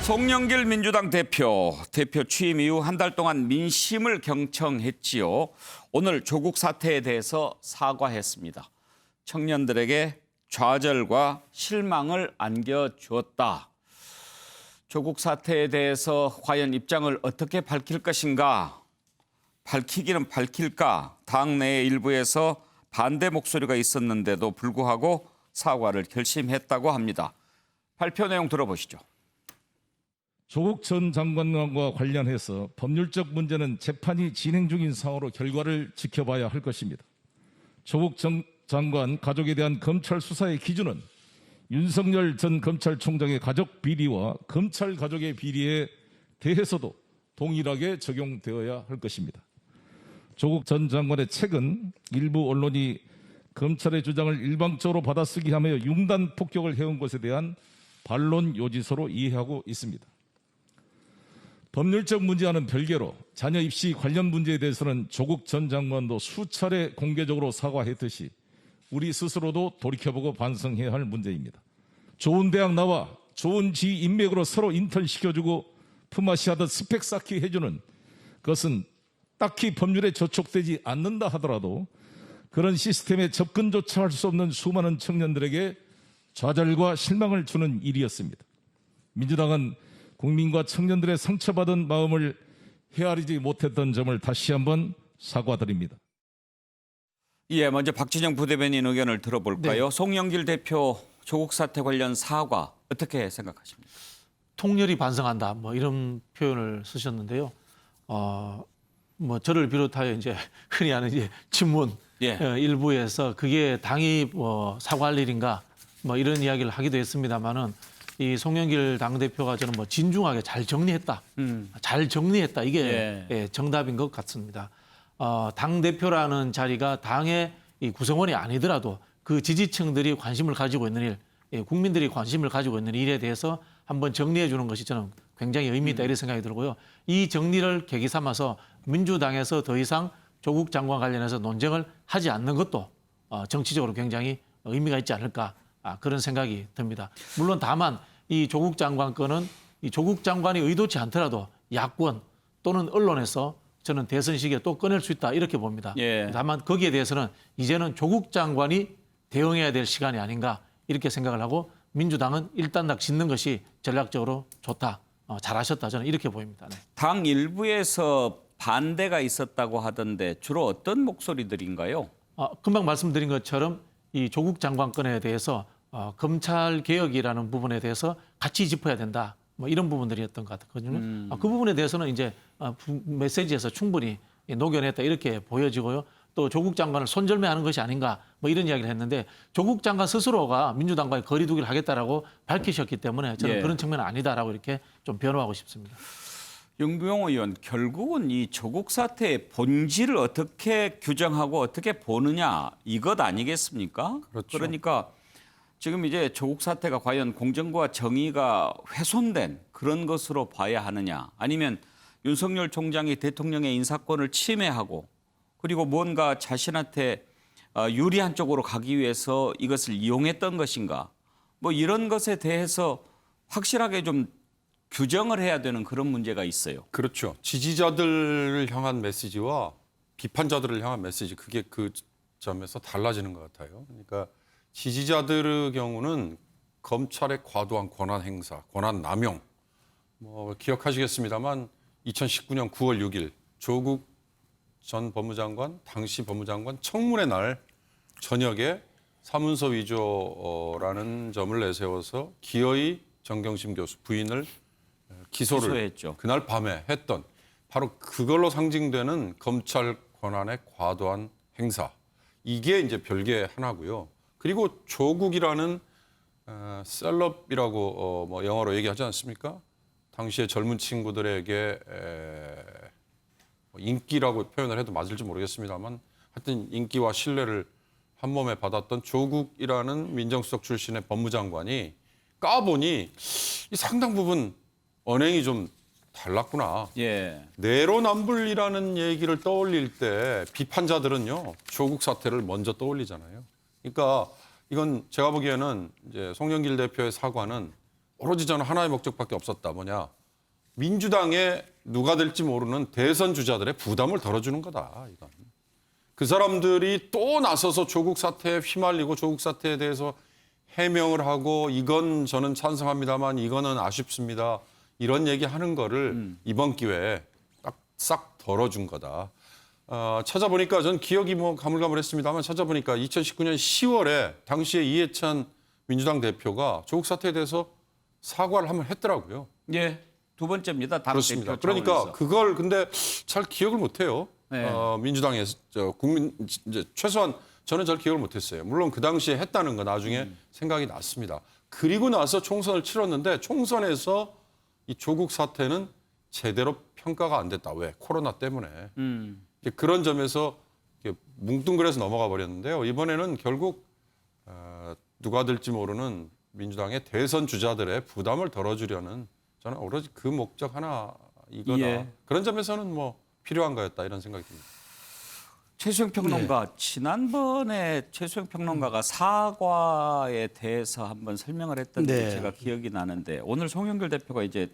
송영길 민주당 대표 취임 이후 한 달 동안 민심을 경청했지요. 오늘 조국 사태에 대해서 사과했습니다. 청년들에게 좌절과 실망을 안겨주었다. 조국 사태에 대해서 과연 입장을 어떻게 밝힐 것인가? 밝히기는 밝힐까? 당내 일부에서 반대 목소리가 있었는데도 불구하고 사과를 결심했다고 합니다. 발표 내용 들어보시죠. 조국 전 장관과 관련해서 법률적 문제는 재판이 진행 중인 상황으로 결과를 지켜봐야 할 것입니다. 조국 전 장관 가족에 대한 검찰 수사의 기준은 윤석열 전 검찰총장의 가족 비리와 검찰 가족의 비리에 대해서도 동일하게 적용되어야 할 것입니다. 조국 전 장관의 책은 일부 언론이 검찰의 주장을 일방적으로 받아쓰기 하며 융단 폭격을 해온 것에 대한 반론 요지서로 이해하고 있습니다. 법률적 문제와는 별개로 자녀 입시 관련 문제에 대해서는 조국 전 장관도 수차례 공개적으로 사과했듯이 우리 스스로도 돌이켜보고 반성해야 할 문제입니다. 좋은 대학 나와 좋은 지위 인맥으로 서로 인턴시켜주고 품앗이 하듯 스펙 쌓기 해주는 것은 딱히 법률에 저촉되지 않는다 하더라도 그런 시스템에 접근조차 할 수 없는 수많은 청년들에게 좌절과 실망을 주는 일이었습니다. 민주당은 국민과 청년들의 상처받은 마음을 헤아리지 못했던 점을 다시 한번 사과드립니다. 예, 먼저 박진영 부대변인 의견을 들어볼까요? 네. 송영길 대표 조국 사태 관련 사과 어떻게 생각하십니까? 통렬히 반성한다. 뭐 이런 표현을 쓰셨는데요. 저를 비롯하여 이제 흔히 하는 이제 친문 일부에서 그게 당이 사과할 일인가 뭐 이런 이야기를 하기도 했습니다만은 이 송영길 당대표가 저는 진중하게 잘 정리했다. 잘 정리했다. 이게 정답인 것 같습니다. 당대표라는 자리가 당의 이 구성원이 아니더라도 그 지지층들이 관심을 가지고 있는 일, 국민들이 관심을 가지고 있는 일에 대해서 한번 정리해 주는 것이 저는 굉장히 의미 있다 이런 생각이 들고요. 이 정리를 계기 삼아서 민주당에서 더 이상 조국 장관 관련해서 논쟁을 하지 않는 것도 정치적으로 굉장히 의미가 있지 않을까 그런 생각이 듭니다. 물론 다만 이 조국 장관 건은 이 조국 장관이 의도치 않더라도 야권 또는 언론에서 저는 대선 시기에 또 꺼낼 수 있다 이렇게 봅니다. 다만 거기에 대해서는 이제는 조국 장관이 대응해야 될 시간이 아닌가 이렇게 생각을 하고 민주당은 일단락 짓는 것이 전략적으로 좋다. 잘하셨다 저는 이렇게 보입니다. 네. 당 일부에서 반대가 있었다고 하던데 주로 어떤 목소리들인가요? 금방 말씀드린 것처럼 이 조국 장관 건에 대해서 검찰 개혁이라는 부분에 대해서 같이 짚어야 된다. 뭐 이런 부분들이었던 것 같거든요. 그 부분에 대해서는 이제 메시지에서 충분히 녹여냈다 이렇게 보여지고요. 또 조국 장관을 손절매하는 것이 아닌가 뭐 이런 이야기를 했는데 조국 장관 스스로가 민주당과의 거리두기를 하겠다라고 밝히셨기 때문에 저는 그런 측면은 아니다라고 이렇게 좀 변호하고 싶습니다. 윤부영 의원, 결국은 이 조국 사태의 본질을 어떻게 규정하고 어떻게 보느냐 이것 아니겠습니까? 그렇죠. 그러니까 지금 이제 조국 사태가 과연 공정과 정의가 훼손된 그런 것으로 봐야 하느냐 아니면 윤석열 총장이 대통령의 인사권을 침해하고 그리고 뭔가 자신한테 유리한 쪽으로 가기 위해서 이것을 이용했던 것인가 뭐 이런 것에 대해서 확실하게 좀 규정을 해야 되는 그런 문제가 있어요. 그렇죠. 지지자들을 향한 메시지와 비판자들을 향한 메시지 그게 그 점에서 달라지는 것 같아요. 그러니까 지지자들의 경우는 검찰의 과도한 권한 행사, 권한 남용 기억하시겠습니다만 2019년 9월 6일 조국 전 법무장관, 당시 법무장관 청문회 날 저녁에 사문서 위조라는 점을 내세워서 기어이 정경심 교수 부인을 기소했죠. 그날 밤에 했던 바로 그걸로 상징되는 검찰 권한의 과도한 행사. 이게 이제 별개 하나고요. 그리고 조국이라는 셀럽이라고 영어로 얘기하지 않습니까? 당시에 젊은 친구들에게 인기라고 표현을 해도 맞을지 모르겠습니다만 하여튼 인기와 신뢰를 한 몸에 받았던 조국이라는 민정수석 출신의 법무장관이 까보니 상당 부분 언행이 좀 달랐구나. 내로남불이라는 얘기를 떠올릴 때 비판자들은요 조국 사태를 먼저 떠올리잖아요. 그러니까 이건 제가 보기에는 이제 송영길 대표의 사과는 오로지 저는 하나의 목적밖에 없었다. 뭐냐? 민주당에 누가 될지 모르는 대선 주자들의 부담을 덜어주는 거다. 이건. 그 사람들이 또 나서서 조국 사태에 휘말리고 조국 사태에 대해서 해명을 하고 이건 저는 찬성합니다만 이거는 아쉽습니다. 이런 얘기하는 거를 이번 기회에 싹 덜어준 거다. 찾아보니까 전 기억이 뭐 가물가물했습니다만 찾아보니까 2019년 10월에 당시에 이해찬 민주당 대표가 조국 사태에 대해서 사과를 한번 했더라고요. 예, 두 번째입니다. 당 그렇습니다. 대표 그러니까 차원에서. 그걸 근데 잘 기억을 못해요. 네. 민주당에 국민 이제 최소한 저는 잘 기억을 못했어요. 물론 그 당시에 했다는 거 나중에 생각이 났습니다. 그리고 나서 총선을 치렀는데 총선에서 이 조국 사태는 제대로 평가가 안 됐다. 왜? 코로나 때문에. 이제 그런 점에서 뭉뚱그려서 넘어가 버렸는데요. 이번에는 결국 누가 될지 모르는 민주당의 대선 주자들의 부담을 덜어주려는 저는 오로지 그 목적 하나 이거다. 예. 그런 점에서는 뭐 필요한 거였다 이런 생각이 듭니다. 최수영 평론가 지난번에 최수영 평론가가 사과에 대해서 한번 설명을 했던 게 네. 제가 기억이 나는데 오늘 송영길 대표가 이제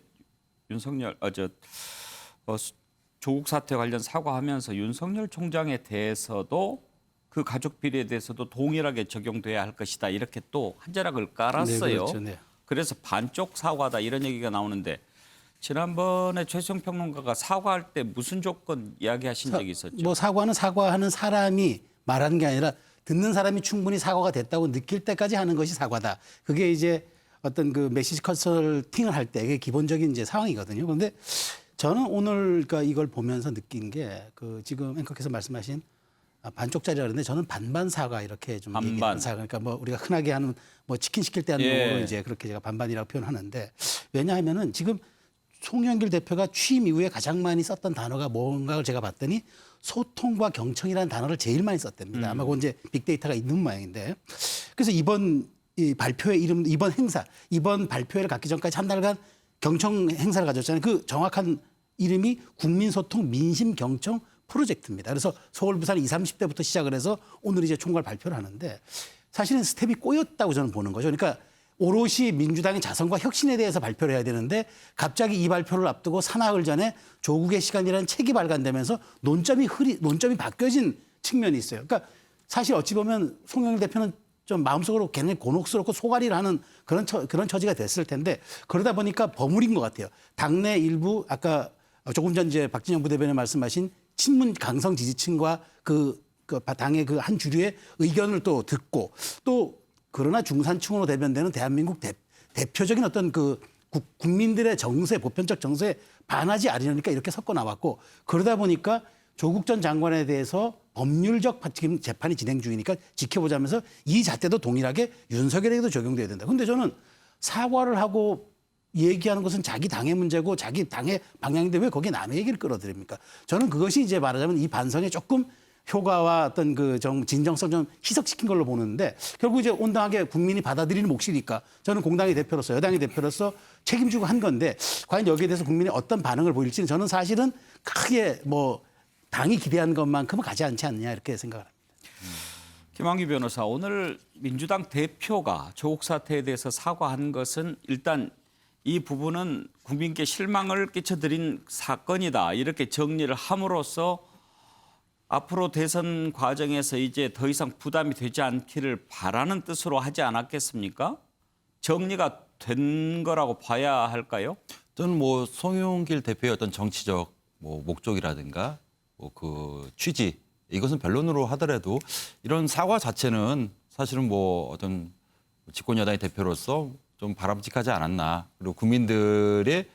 윤석열 조국 사태 관련 사과하면서 윤석열 총장에 대해서도 그 가족 비리에 대해서도 동일하게 적용돼야 할 것이다 이렇게 또 한 자락을 깔았어요. 네, 그렇죠. 네. 그래서 반쪽 사과다 이런 얘기가 나오는데 지난번에 최수영 평론가가 사과할 때 무슨 조건 이야기하신 적이 있었죠? 뭐 사과는 사과하는 사람이 말하는 게 아니라 듣는 사람이 충분히 사과가 됐다고 느낄 때까지 하는 것이 사과다. 그게 이제 어떤 그 메시지 컨설팅을 할 때 그게 기본적인 이제 상황이거든요. 그런데 저는 오늘 그러니까 이걸 보면서 느낀 게 그 지금 앵커께서 말씀하신 반쪽짜리라 그러는데 저는 반반 사과 이렇게 좀 반반. 얘기하는 사과. 그러니까 뭐 우리가 흔하게 하는 뭐 치킨 시킬 때 하는 예. 용어로 이제 그렇게 제가 반반이라고 표현하는데 왜냐하면은 지금 송영길 대표가 취임 이후에 가장 많이 썼던 단어가 뭔가를 제가 봤더니 소통과 경청이라는 단어를 제일 많이 썼답니다. 아마 그 이제 빅데이터가 있는 모양인데 그래서 이번 이 발표회 이름 이번 행사 이번 발표회를 갖기 전까지 한 달간 경청 행사를 가졌잖아요. 그 정확한 이름이 국민소통 민심경청 프로젝트입니다. 그래서 서울, 부산 20, 30대부터 시작을 해서 오늘 이제 총괄 발표를 하는데 사실은 스텝이 꼬였다고 저는 보는 거죠. 그러니까 오롯이 민주당의 자성과 혁신에 대해서 발표를 해야 되는데 갑자기 이 발표를 앞두고 사나흘 전에 조국의 시간이라는 책이 발간되면서 논점이 바뀌어진 측면이 있어요. 그러니까 사실 어찌 보면 송영길 대표는 좀 마음속으로 굉장히 곤혹스럽고 소갈이를 하는 그런 처지가 됐을 텐데 그러다 보니까 버무린 것 같아요. 당내 일부 아까 조금 전 이제 박진영 부대변인 말씀하신 친문 강성 지지층과 그 당의 그 한 주류의 의견을 또 듣고 또 그러나 중산층으로 대변되는 대한민국 대표적인 어떤 그 국민들의 정세, 보편적 정세에 반하지 않으니까 이렇게 섞어 나왔고 그러다 보니까 조국 전 장관에 대해서 법률적 지금 재판이 진행 중이니까 지켜보자면서 이 잣대도 동일하게 윤석열에게도 적용돼야 된다. 근데 저는 사과를 하고 얘기하는 것은 자기 당의 문제고 자기 당의 방향인데 왜 거기에 남의 얘기를 끌어들입니까? 저는 그것이 이제 말하자면 이 반성에 조금 효과와 어떤 그 진정성 좀 희석시킨 걸로 보는데 결국 이제 온당하게 국민이 받아들이는 몫이니까 저는 공당의 대표로서 여당의 대표로서 책임지고 한 건데 과연 여기에 대해서 국민이 어떤 반응을 보일지는 저는 사실은 크게 뭐 당이 기대한 것만큼은 가지 않지 않느냐 이렇게 생각을 합니다. 김한규 변호사, 오늘 민주당 대표가 조국 사태에 대해서 사과한 것은 일단 이 부분은 국민께 실망을 끼쳐드린 사건이다 이렇게 정리를 함으로써 앞으로 대선 과정에서 이제 더 이상 부담이 되지 않기를 바라는 뜻으로 하지 않았겠습니까? 정리가 된 거라고 봐야 할까요? 저는 뭐 송영길 대표의 어떤 정치적 뭐 목적이라든가 뭐 그 취지 이것은 변론으로 하더라도 이런 사과 자체는 사실은 뭐 어떤 집권 여당의 대표로서 좀 바람직하지 않았나. 그리고 국민들의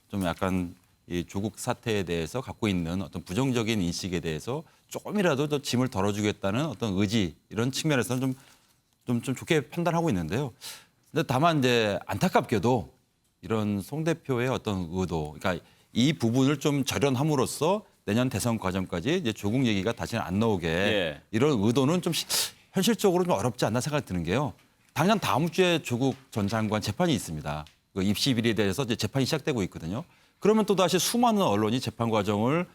좀 약간 이 조국 사태에 대해서 갖고 있는 어떤 부정적인 인식에 대해서 조금이라도 더 짐을 덜어주겠다는 어떤 의지 이런 측면에서는 좀 좋게 판단하고 있는데요. 근데 다만 이제 안타깝게도 이런 송 대표의 어떤 의도, 그러니까 이 부분을 좀 절연함으로써 내년 대선 과정까지 이제 조국 얘기가 다시는 안 나오게 예. 이런 의도는 좀 현실적으로 좀 어렵지 않나 생각이 드는 게요. 당장 다음 주에 조국 전 장관 재판이 있습니다. 그 입시 비리에 대해서 이제 재판이 시작되고 있거든요. 그러면 또 다시 수많은 언론이 재판 과정을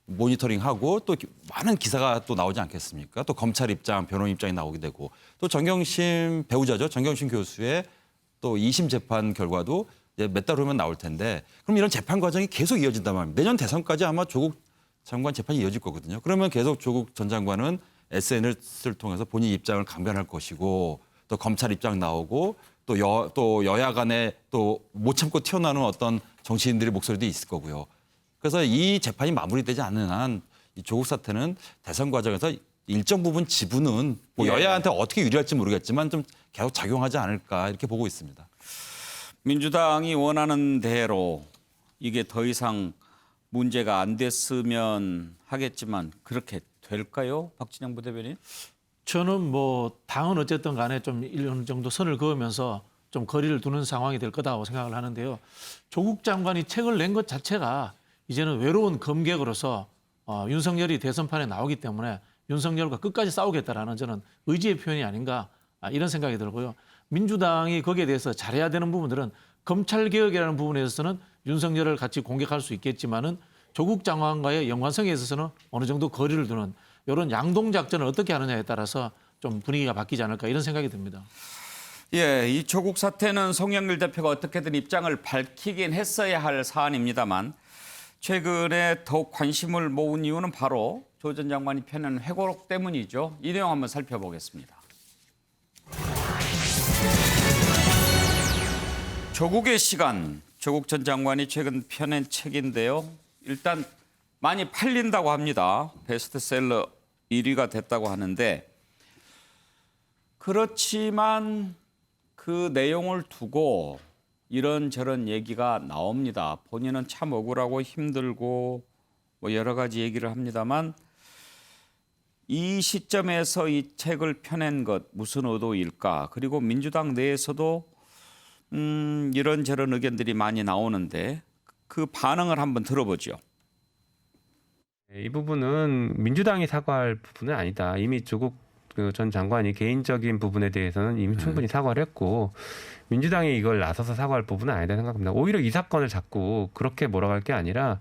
모니터링하고 또 많은 기사가 또 나오지 않겠습니까? 또 검찰 입장, 변호인 입장이 나오게 되고 또 정경심 배우자죠. 정경심 교수의 또 2심 재판 결과도 이제 몇 달 후면 나올 텐데 그럼 이런 재판 과정이 계속 이어진단 말입니다. 내년 대선까지 아마 조국 장관 재판이 이어질 거거든요. 그러면 계속 조국 전 장관은 SNS를 통해서 본인 입장을 강변할 것이고 또 검찰 입장 나오고 또 여야 간에 또 못 참고 튀어나오는 어떤 정치인들의 목소리도 있을 거고요. 그래서 이 재판이 마무리되지 않는 한 이 조국 사태는 대선 과정에서 일정 부분 지분은 뭐 여야한테 어떻게 유리할지 모르겠지만 좀 계속 작용하지 않을까 이렇게 보고 있습니다. 민주당이 원하는 대로 이게 더 이상 문제가 안 됐으면 하겠지만 그렇게 될까요? 박진영 부대변인? 저는 뭐 당은 어쨌든 간에 좀 어느 정도 선을 그으면서 좀 거리를 두는 상황이 될 거다고 생각을 하는데요. 조국 장관이 책을 낸 것 자체가 이제는 외로운 검객으로서 윤석열이 대선판에 나오기 때문에 윤석열과 끝까지 싸우겠다라는 저는 의지의 표현이 아닌가 이런 생각이 들고요. 민주당이 거기에 대해서 잘해야 되는 부분들은 검찰개혁이라는 부분에 있어서는 윤석열을 같이 공격할 수 있겠지만은 조국 장관과의 연관성에 있어서는 어느 정도 거리를 두는 이런 양동작전을 어떻게 하느냐에 따라서 좀 분위기가 바뀌지 않을까 이런 생각이 듭니다. 예, 이 조국 사태는 송영길 대표가 어떻게든 입장을 밝히긴 했어야 할 사안입니다만 최근에 더욱 관심을 모은 이유는 바로 조 전 장관이 펴낸 회고록 때문이죠. 이 내용 한번 살펴보겠습니다. 조국의 시간, 조국 전 장관이 최근 펴낸 책인데요. 일단 많이 팔린다고 합니다. 베스트셀러 1위가 됐다고 하는데 그렇지만 그 내용을 두고 이런저런 얘기가 나옵니다. 본인은 참 억울하고 힘들고 뭐 여러 가지 얘기를 합니다만 이 시점에서 이 책을 펴낸 것 무슨 의도일까? 그리고 민주당 내에서도 이런저런 의견들이 많이 나오는데 그 반응을 한번 들어보죠. 이 부분은 민주당이 사과할 부분은 아니다. 이미 조국 전 장관이 개인적인 부분에 대해서는 이미 충분히 사과를 했고 민주당이 이걸 나서서 사과할 부분은 아니다 생각합니다. 오히려 이 사건을 자꾸 그렇게 몰아갈 게 아니라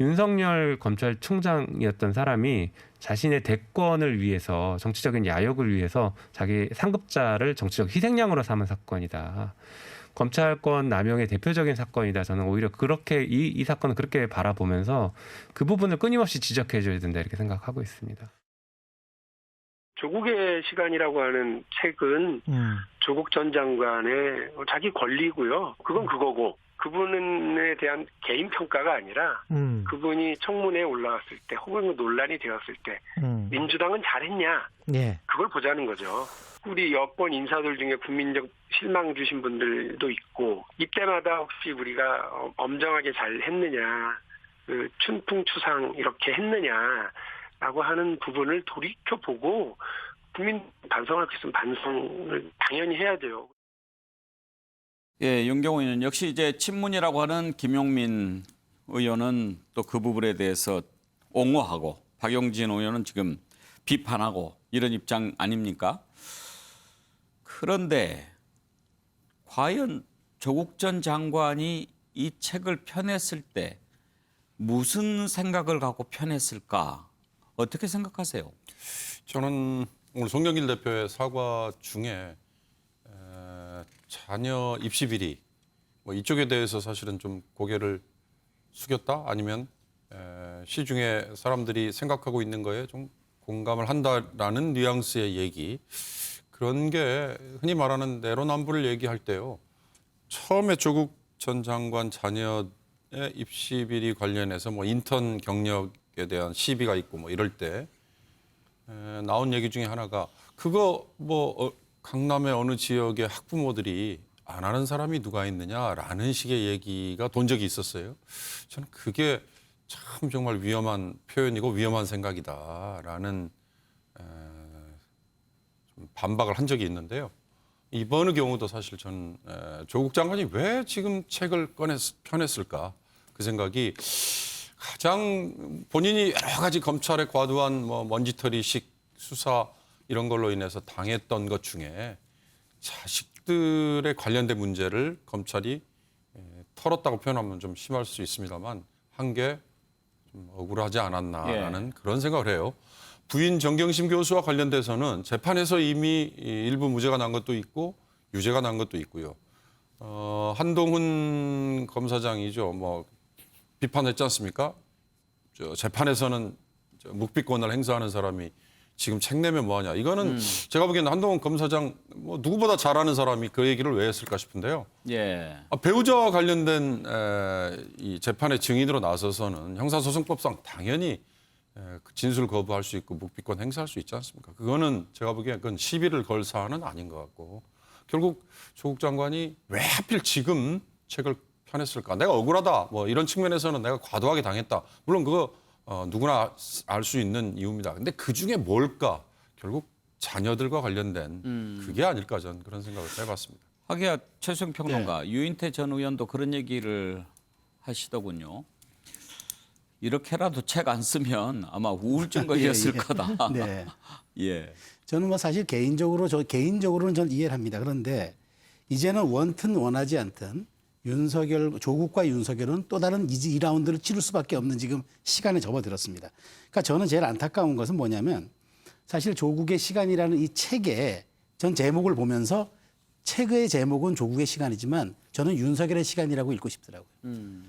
윤석열 검찰총장이었던 사람이 자신의 대권을 위해서 정치적인 야욕을 위해서 자기 상급자를 정치적 희생양으로 삼은 사건이다. 검찰권 남용의 대표적인 사건이다. 저는 오히려 그렇게 이 사건을 그렇게 바라보면서 그 부분을 끊임없이 지적해줘야 된다 이렇게 생각하고 있습니다. 조국의 시간이라고 하는 책은 조국 전 장관의 자기 권리고요. 그건 그거고 그분에 대한 개인 평가가 아니라 그분이 청문회에 올라왔을 때 혹은 논란이 되었을 때 민주당은 잘했냐 그걸 보자는 거죠. 우리 여권 인사들 중에 국민적 실망 주신 분들도 있고 이때마다 혹시 우리가 엄정하게 잘 했느냐 그 춘풍추상 이렇게 했느냐라고 하는 부분을 돌이켜보고 국민 반성할 수 있으면 반성을 당연히 해야 돼요. 예, 윤경호 의원 역시 이제 친문이라고 하는 김용민 의원은 또 그 부분에 대해서 옹호하고 박용진 의원은 지금 비판하고 이런 입장 아닙니까? 그런데 과연 조국 전 장관이 이 책을 펴냈을 때 무슨 생각을 갖고 펴냈을까? 어떻게 생각하세요? 저는 오늘 송영길 대표의 사과 중에 자녀 입시 비리 뭐 이쪽에 대해서 사실은 좀 고개를 숙였다 아니면 시중에 사람들이 생각하고 있는 거에 좀 공감을 한다라는 뉘앙스의 얘기 그런 게 흔히 말하는 내로남불을 얘기할 때요. 처음에 조국 전 장관 자녀의 입시 비리 관련해서 뭐 인턴 경력에 대한 시비가 있고 뭐 이럴 때 나온 얘기 중에 하나가 그거 뭐 강남의 어느 지역의 학부모들이 안 하는 사람이 누가 있느냐라는 식의 얘기가 돈 적이 있었어요. 저는 그게 참 정말 위험한 표현이고 위험한 생각이다라는 좀 반박을 한 적이 있는데요. 이번의 경우도 사실 전 조국 장관이 왜 지금 책을 펴냈을까 그 생각이 가장 본인이 여러 가지 검찰의 과도한 뭐 먼지털이식 수사 이런 걸로 인해서 당했던 것 중에 자식들에 관련된 문제를 검찰이 털었다고 표현하면 좀 심할 수 있습니다만 한 게 좀 억울하지 않았나라는 그런 생각을 해요. 부인 정경심 교수와 관련돼서는 재판에서 이미 일부 무죄가 난 것도 있고 유죄가 난 것도 있고요. 한동훈 검사장이죠. 뭐 비판했지 않습니까? 재판에서는 묵비권을 행사하는 사람이 지금 책 내면 뭐하냐. 이거는 제가 보기에는 한동훈 검사장 뭐 누구보다 잘 아는 사람이 그 얘기를 왜 했을까 싶은데요. 예. 배우자와 관련된 이 재판의 증인으로 나서서는 형사소송법상 당연히 진술 거부할 수 있고 묵비권 행사할 수 있지 않습니까? 그거는 제가 보기에 그건 시비를 걸 사안은 아닌 것 같고 결국 조국 장관이 왜 하필 지금 책을 펴냈을까? 내가 억울하다. 뭐 이런 측면에서는 내가 과도하게 당했다. 물론 그거 누구나 알 수 있는 이유입니다. 근데 그 중에 뭘까? 결국 자녀들과 관련된 그게 아닐까 저는 그런 생각을 해봤습니다. 하기야 최수영 평론가, 유인태 전 의원도 그런 얘기를 하시더군요. 이렇게라도 책 안 쓰면 아마 우울증 걸렸을 거다. 네. 예. 저는 뭐 사실 개인적으로는 저는 이해를 합니다. 그런데 이제는 원튼 원하지 않든 조국과 윤석열은 또 다른 2라운드를 치를 수밖에 없는 지금 시간에 접어들었습니다. 그러니까 저는 제일 안타까운 것은 뭐냐면 사실 조국의 시간이라는 이 책에 전 제목을 보면서 책의 제목은 조국의 시간이지만 저는 윤석열의 시간이라고 읽고 싶더라고요.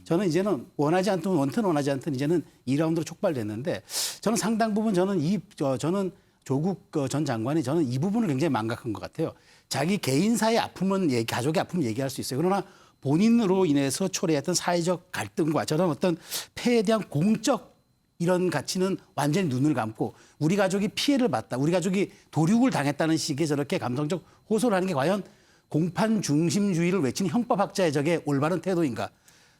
저는 이제는 원하지 않든 원튼 원하지 않든 이제는 2라운드로 촉발됐는데 저는 상당 부분 저는 조국 전 장관이 저는 이 부분을 굉장히 망각한 것 같아요. 자기 개인사의 아픔은 가족의 아픔을 얘기할 수 있어요. 그러나 본인으로 인해서 초래했던 사회적 갈등과 저런 어떤 폐해에 대한 공적 이런 가치는 완전히 눈을 감고 우리 가족이 피해를 봤다. 우리 가족이 도륙을 당했다는 식의 저렇게 감성적 호소를 하는 게 과연 공판 중심주의를 외치는 형법학자의 적의 올바른 태도인가.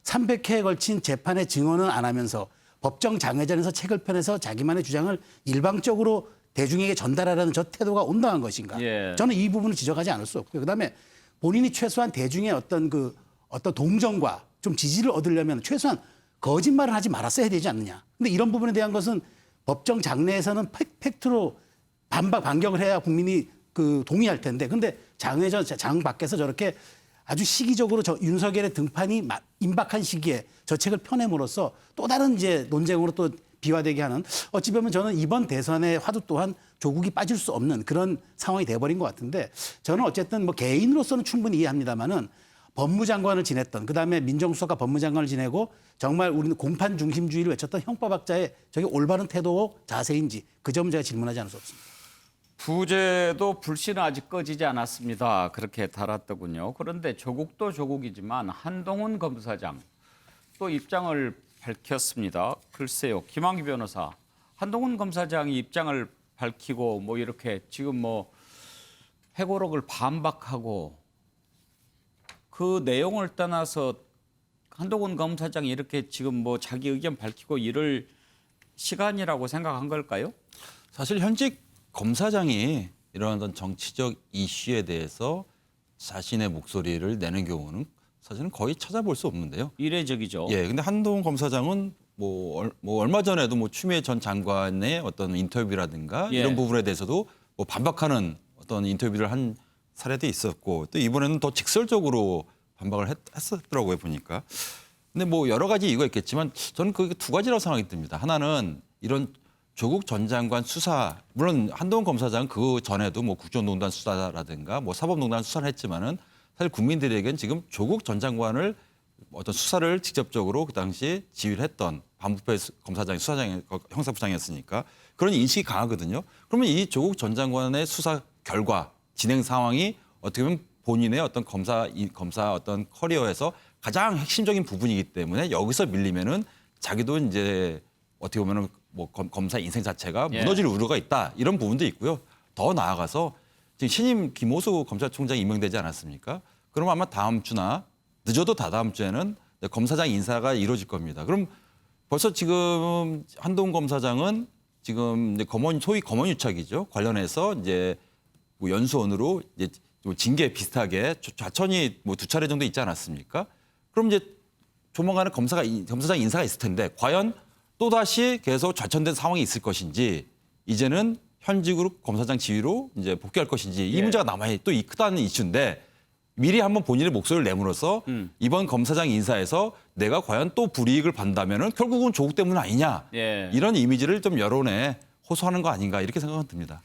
300회에 걸친 재판의 증언은 안 하면서 법정 장외전에서 책을 펴내서 자기만의 주장을 일방적으로 대중에게 전달하라는 저 태도가 온당한 것인가. 예. 저는 이 부분을 지적하지 않을 수 없고요. 그다음에 본인이 최소한 대중의 어떤 동정과 좀 지지를 얻으려면 최소한 거짓말을 하지 말았어야 되지 않느냐. 근데 이런 부분에 대한 것은 법정 장내에서는 팩트로 반격을 해야 국민이 동의할 텐데. 근데 장 밖에서 저렇게 아주 시기적으로 윤석열의 등판이 임박한 시기에 저 책을 펴냄으로써 또 다른 이제 논쟁으로 또 비화되게 하는 어찌 보면 저는 이번 대선의 화두 또한 조국이 빠질 수 없는 그런 상황이 돼버린 것 같은데 저는 어쨌든 뭐 개인으로서는 충분히 이해합니다만은 법무장관을 지냈던 그다음에 민정수석과 법무장관을 지내고 정말 우리는 공판 중심주의를 외쳤던 형법학자의 저게 올바른 태도고 자세인지 그 점은 제가 질문하지 않을 수 없습니다. 부재도 불씨는 아직 꺼지지 않았습니다. 그렇게 달았더군요. 그런데 조국도 조국이지만 한동훈 검사장 또 입장을 밝혔습니다. 글쎄요. 김한기 변호사. 한동훈 검사장이 입장을 밝히고 뭐 이렇게 지금 뭐 회고록을 반박하고 그 내용을 떠나서 한동훈 검사장이 이렇게 지금 뭐 자기 의견 밝히고 이럴 시간이라고 생각한 걸까요? 사실 현직 검사장이 이런 어떤 정치적 이슈에 대해서 자신의 목소리를 내는 경우는 사실은 거의 찾아볼 수 없는데요. 이례적이죠. 예, 근데 한동훈 검사장은 뭐 얼마 전에도 뭐 추미애 전 장관의 어떤 인터뷰라든가 예. 이런 부분에 대해서도 뭐 반박하는 어떤 인터뷰를 한 사례도 있었고 또 이번에는 더 직설적으로 반박을 했었더라고요 보니까. 근데 뭐 여러 가지 이유가 있겠지만 저는 그게 두 가지라고 생각이 듭니다. 하나는 이런 조국 전 장관 수사, 물론 한동훈 검사장은 그 전에도 뭐 국정농단 수사라든가 뭐 사법농단 수사를 했지만은 사실 국민들에겐 지금 조국 전 장관을 어떤 수사를 직접적으로 그 당시 지휘를 했던 반부패 검사장이 형사부장이었으니까 그런 인식이 강하거든요. 그러면 이 조국 전 장관의 수사 결과 진행 상황이 어떻게 보면 본인의 어떤 검사 어떤 커리어에서 가장 핵심적인 부분이기 때문에 여기서 밀리면은 자기도 이제 어떻게 보면은 뭐 검사 인생 자체가 무너질 우려가 있다 이런 부분도 있고요. 더 나아가서 지금 신임 김호수 검찰총장이 임명되지 않았습니까? 그럼 아마 다음 주나 늦어도 다다음 주에는 검사장 인사가 이루어질 겁니다. 그럼 벌써 지금 한동훈 검사장은 지금 이제 소위 검언유착이죠. 관련해서 이제 뭐 연수원으로 이제 징계 비슷하게 좌천이 뭐 2차례 정도 있지 않았습니까? 그럼 이제 조만간에 검사장 인사가 있을 텐데 과연 또다시 계속 좌천된 상황이 있을 것인지 이제는 현직으로 검사장 지휘로 이제 복귀할 것인지 이 문제가 남아있 또 크다는 이슈인데 미리 한번 본인의 목소리를 내므로써 이번 검사장 인사에서 내가 과연 또 불이익을 받는다면은 결국은 조국 때문 아니냐 이런 이미지를 좀 여론에 호소하는 거 아닌가 이렇게 생각은 듭니다.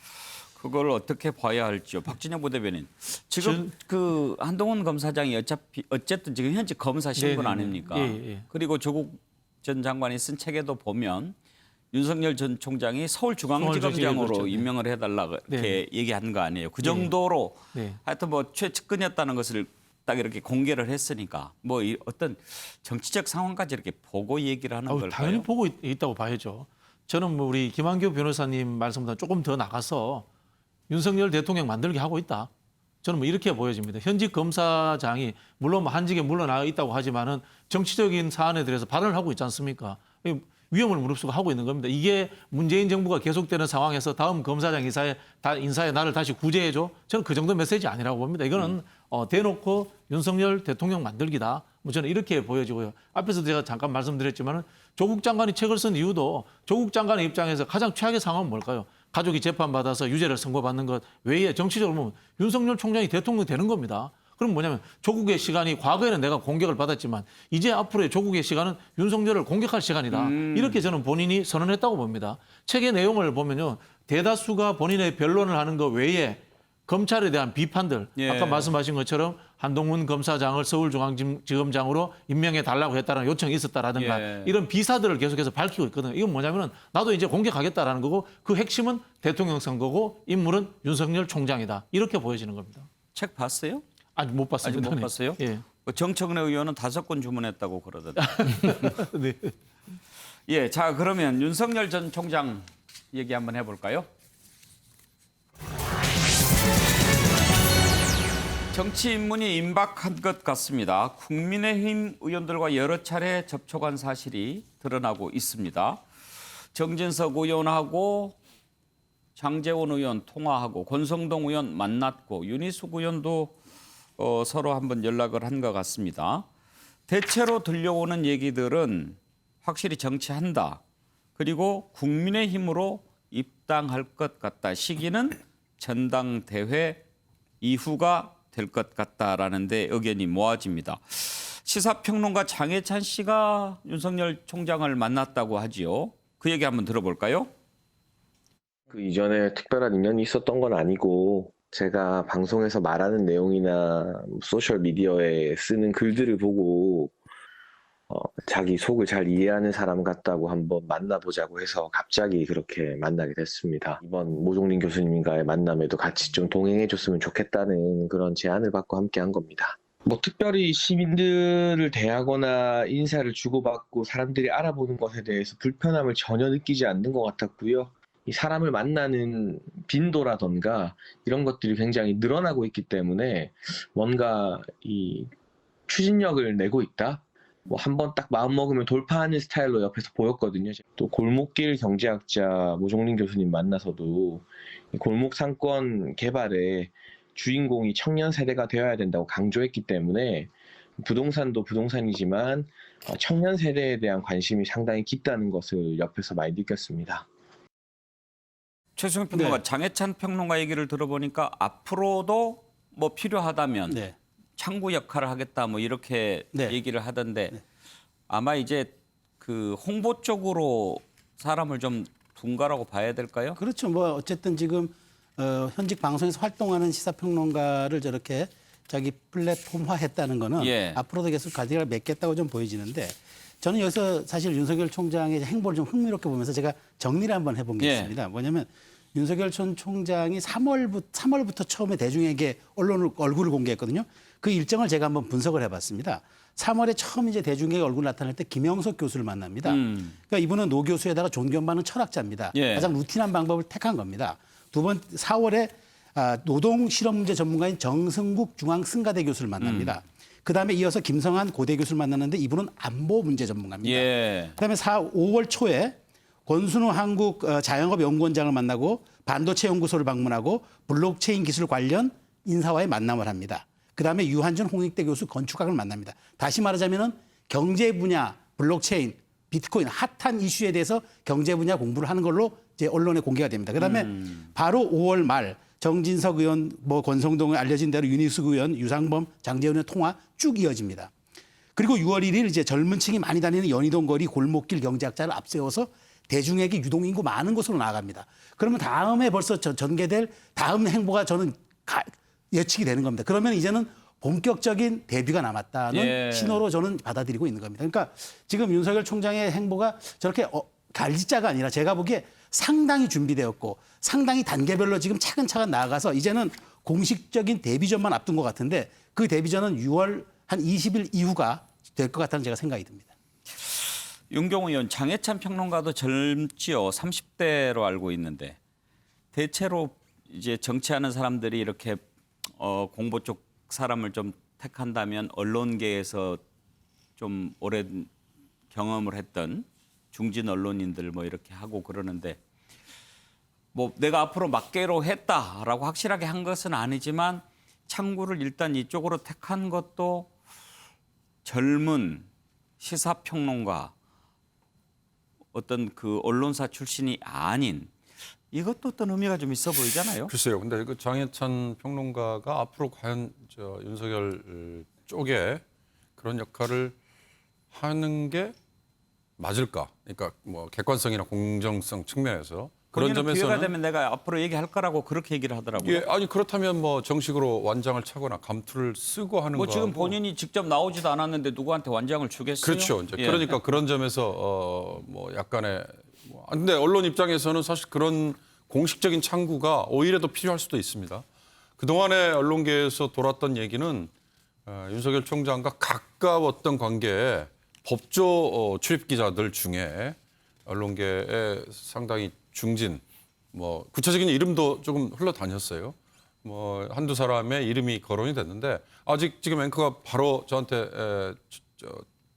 그걸 어떻게 봐야 할지요. 박진영 부대변인. 지금 그 한동훈 검사장이 어쨌든 지금 현직 검사 신분 네네네. 아닙니까? 예. 그리고 조국 전 장관이 쓴 책에도 보면 윤석열 전 총장이 서울중앙지검장으로 그렇죠. 네. 임명을 해달라 이렇게 네. 얘기한 거 아니에요. 그 정도로 네. 하여튼 뭐 최측근이었다는 것을 딱 이렇게 공개를 했으니까 뭐 어떤 정치적 상황까지 이렇게 보고 얘기를 하는 걸까요? 당연히 보고 있다고 봐야죠. 저는 뭐 우리 김한규 변호사님 말씀보다 조금 더 나가서 윤석열 대통령 만들게 하고 있다. 저는 뭐 이렇게 보여집니다. 현직 검사장이 물론 뭐 한직에 물러나 있다고 하지만은 정치적인 사안에 대해서 발언을 하고 있지 않습니까? 위험을 무릅쓰고 하고 있는 겁니다. 이게 문재인 정부가 계속되는 상황에서 다음 검사장 인사에 나를 다시 구제해줘? 저는 그 정도 메시지 아니라고 봅니다. 이거는 대놓고 윤석열 대통령 만들기다. 뭐 저는 이렇게 보여지고요. 앞에서 제가 잠깐 말씀드렸지만은 조국 장관이 책을 쓴 이유도 조국 장관의 입장에서 가장 최악의 상황은 뭘까요? 가족이 재판받아서 유죄를 선고받는 것 외에 정치적으로 보면 윤석열 총장이 대통령 되는 겁니다. 그럼 뭐냐면 조국의 시간이 과거에는 내가 공격을 받았지만 이제 앞으로의 조국의 시간은 윤석열을 공격할 시간이다. 이렇게 저는 본인이 선언했다고 봅니다. 책의 내용을 보면요. 대다수가 본인의 변론을 하는 것 외에 검찰에 대한 비판들, 예. 아까 말씀하신 것처럼 한동훈 검사장을 서울중앙지검장으로 임명해 달라고 했다는 요청이 있었다라든가 예. 이런 비사들을 계속해서 밝히고 있거든요. 이건 뭐냐면은 나도 이제 공격하겠다라는 거고 그 핵심은 대통령 선거고 인물은 윤석열 총장이다. 이렇게 보여지는 겁니다. 책 봤어요? 아직 못 봤습니다. 아직 못 봤어요? 예. 정청래 의원은 5권 주문했다고 그러던데. 네. 예, 자 그러면 윤석열 전 총장 얘기 한번 해볼까요? 정치 입문이 임박한 것 같습니다. 국민의힘 의원들과 여러 차례 접촉한 사실이 드러나고 있습니다. 정진석 의원하고 장제원 의원 통화하고 권성동 의원 만났고 윤희숙 의원도 서로 한번 연락을 한 것 같습니다. 대체로 들려오는 얘기들은 확실히 정치한다. 그리고 국민의힘으로 입당할 것 같다. 시기는 전당대회 이후가 될 것 같다라는데 의견이 모아집니다. 시사평론가 장혜찬 씨가 윤석열 총장을 만났다고 하지요. 그 얘기 한번 들어볼까요? 그 이전에 특별한 인연이 있었던 건 아니고 제가 방송에서 말하는 내용이나 소셜 미디어에 쓰는 글들을 보고 자기 속을 잘 이해하는 사람 같다고 한번 만나보자고 해서 갑자기 그렇게 만나게 됐습니다. 이번 모종린 교수님과의 만남에도 같이 좀 동행해줬으면 좋겠다는 그런 제안을 받고 함께 한 겁니다. 뭐 특별히 시민들을 대하거나 인사를 주고받고 사람들이 알아보는 것에 대해서 불편함을 전혀 느끼지 않는 것 같았고요. 이 사람을 만나는 빈도라던가 이런 것들이 굉장히 늘어나고 있기 때문에 뭔가 이 추진력을 내고 있다. 뭐 한번 딱 마음먹으면 돌파하는 스타일로 옆에서 보였거든요. 또 골목길 경제학자 모종린 교수님 만나서도 골목 상권 개발의 주인공이 청년 세대가 되어야 된다고 강조했기 때문에 부동산도 부동산이지만 청년 세대에 대한 관심이 상당히 깊다는 것을 옆에서 많이 느꼈습니다. 최승훈 평론가, 네. 장혜찬 평론가 얘기를 들어보니까 앞으로도 뭐 필요하다면 네. 창구 역할을 하겠다 뭐 이렇게 네. 얘기를 하던데 아마 이제 그 홍보 쪽으로 사람을 좀 둔가라고 봐야 될까요? 그렇죠. 뭐 어쨌든 지금 현직 방송에서 활동하는 시사평론가를 저렇게 자기 플랫폼화했다는 거는 예. 앞으로도 계속 가디를 맺겠다고 좀 보여지는데 저는 여기서 사실 윤석열 총장의 행보를 좀 흥미롭게 보면서 제가 정리를 한번 해본 게 예. 있습니다. 뭐냐면 윤석열 전 총장이 3월부터 처음에 대중에게 얼굴을 공개했거든요. 그 일정을 제가 한번 분석을 해봤습니다. 3월에 처음 이제 대중에게 얼굴 나타날 때 김영석 교수를 만납니다. 그러니까 이분은 노 교수에다가 존경받는 철학자입니다. 예. 가장 루틴한 방법을 택한 겁니다. 4월에 노동 실험 문제 전문가인 정승국 중앙승가대 교수를 만납니다. 그다음에 이어서 김성한 고대 교수를 만났는데 이분은 안보 문제 전문가입니다. 예. 그다음에 5월 초에 권순우 한국 자영업 연구원장을 만나고 반도체 연구소를 방문하고 블록체인 기술 관련 인사와의 만남을 합니다. 그다음에 유한준 홍익대 교수 건축학을 만납니다. 다시 말하자면은 경제 분야, 블록체인, 비트코인 핫한 이슈에 대해서 경제 분야 공부를 하는 걸로 이제 언론에 공개가 됩니다. 그다음에 바로 5월 말 정진석 의원, 뭐 권성동 알려진 대로 윤희숙 의원, 유상범, 장제원 의원 통화 쭉 이어집니다. 그리고 6월 1일 이제 젊은 층이 많이 다니는 연희동 거리 골목길 경제학자를 앞세워서 대중에게 유동인구 많은 곳으로 나아갑니다. 그러면 다음에 벌써 전개될 다음 행보가 저는 예측이 되는 겁니다. 그러면 이제는 본격적인 대비가 남았다는 신호로 저는 받아들이고 있는 겁니다. 그러니까 지금 윤석열 총장의 행보가 저렇게 갈짓자가 아니라 제가 보기에 상당히 준비되었고 상당히 단계별로 지금 차근차근 나아가서 이제는 공식적인 데뷔전만 앞둔 것 같은데 그 데뷔전은 6월 한 20일 이후가 될 것 같다는 제가 생각이 듭니다. 윤경호 의원, 장해찬 평론가도 젊지요. 30대로 알고 있는데 대체로 이제 정치하는 사람들이 이렇게 공보 쪽 사람을 좀 택한다면 언론계에서 좀 오랜 경험을 했던 중진 언론인들 뭐 이렇게 하고 그러는데 뭐 내가 앞으로 막개로 했다라고 확실하게 한 것은 아니지만 창구를 일단 이쪽으로 택한 것도 젊은 시사평론가 어떤 그 언론사 출신이 아닌 이것도 어떤 의미가 좀 있어 보이잖아요. 글쎄요. 근데 그 장해찬 평론가가 앞으로 과연 윤석열 쪽에 그런 역할을 하는 게 맞을까? 그러니까 뭐 객관성이나 공정성 측면에서 그런 점에서는 기회가 되면 내가 앞으로 얘기할 거라고 그렇게 얘기를 하더라고요. 예, 아니 그렇다면 뭐 정식으로 완장을 차거나 감투를 쓰고 하는 뭐 거 지금 본인이 직접 나오지도 않았는데 누구한테 완장을 주겠어요? 그렇죠. 이제 예. 그러니까 그런 점에서 뭐 약간의 근데 언론 입장에서는 사실 그런 공식적인 창구가 오히려 더 필요할 수도 있습니다. 그동안에 언론계에서 돌았던 얘기는 윤석열 총장과 가까웠던 관계에 법조 출입 기자들 중에 언론계에 상당히 중진, 뭐 구체적인 이름도 조금 흘러다녔어요. 뭐 한두 사람의 이름이 거론이 됐는데 아직 지금 앵커가 바로 저한테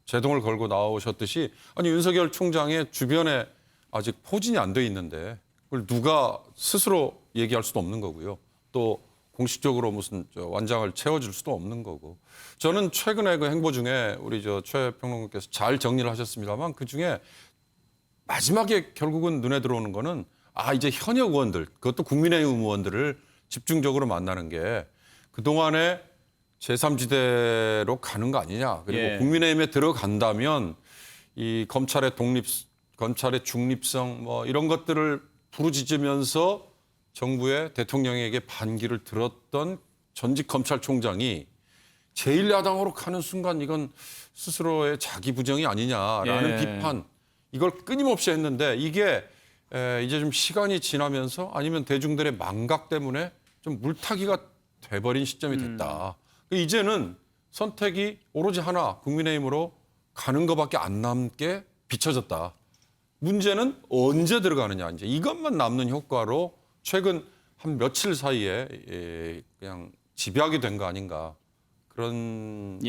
제동을 걸고 나오셨듯이 아니 윤석열 총장의 주변에 아직 포진이 안 돼 있는데 그걸 누가 스스로 얘기할 수도 없는 거고요. 또 공식적으로 무슨 완장을 채워줄 수도 없는 거고. 저는 최근에 그 행보 중에 우리 최 평론가께서 잘 정리를 하셨습니다만 그 중에 마지막에 결국은 눈에 들어오는 거는 이제 현역 의원들, 그것도 국민의힘 의원들을 집중적으로 만나는 게 그동안에 제3지대로 가는 거 아니냐. 그리고 국민의힘에 들어간다면 이 검찰의 검찰의 중립성 뭐 이런 것들을 부르짖으면서 정부의 대통령에게 반기를 들었던 전직 검찰총장이 제1야당으로 가는 순간 이건 스스로의 자기 부정이 아니냐라는 비판 이걸 끊임없이 했는데 이게 이제 좀 시간이 지나면서 아니면 대중들의 망각 때문에 좀 물타기가 돼버린 시점이 됐다. 이제는 선택이 오로지 하나 국민의힘으로 가는 것밖에 안 남게 비춰졌다. 문제는 언제 들어가느냐 이제 이것만 남는 효과로 최근 한 며칠 사이에 그냥 집약이 된 거 아닌가 그런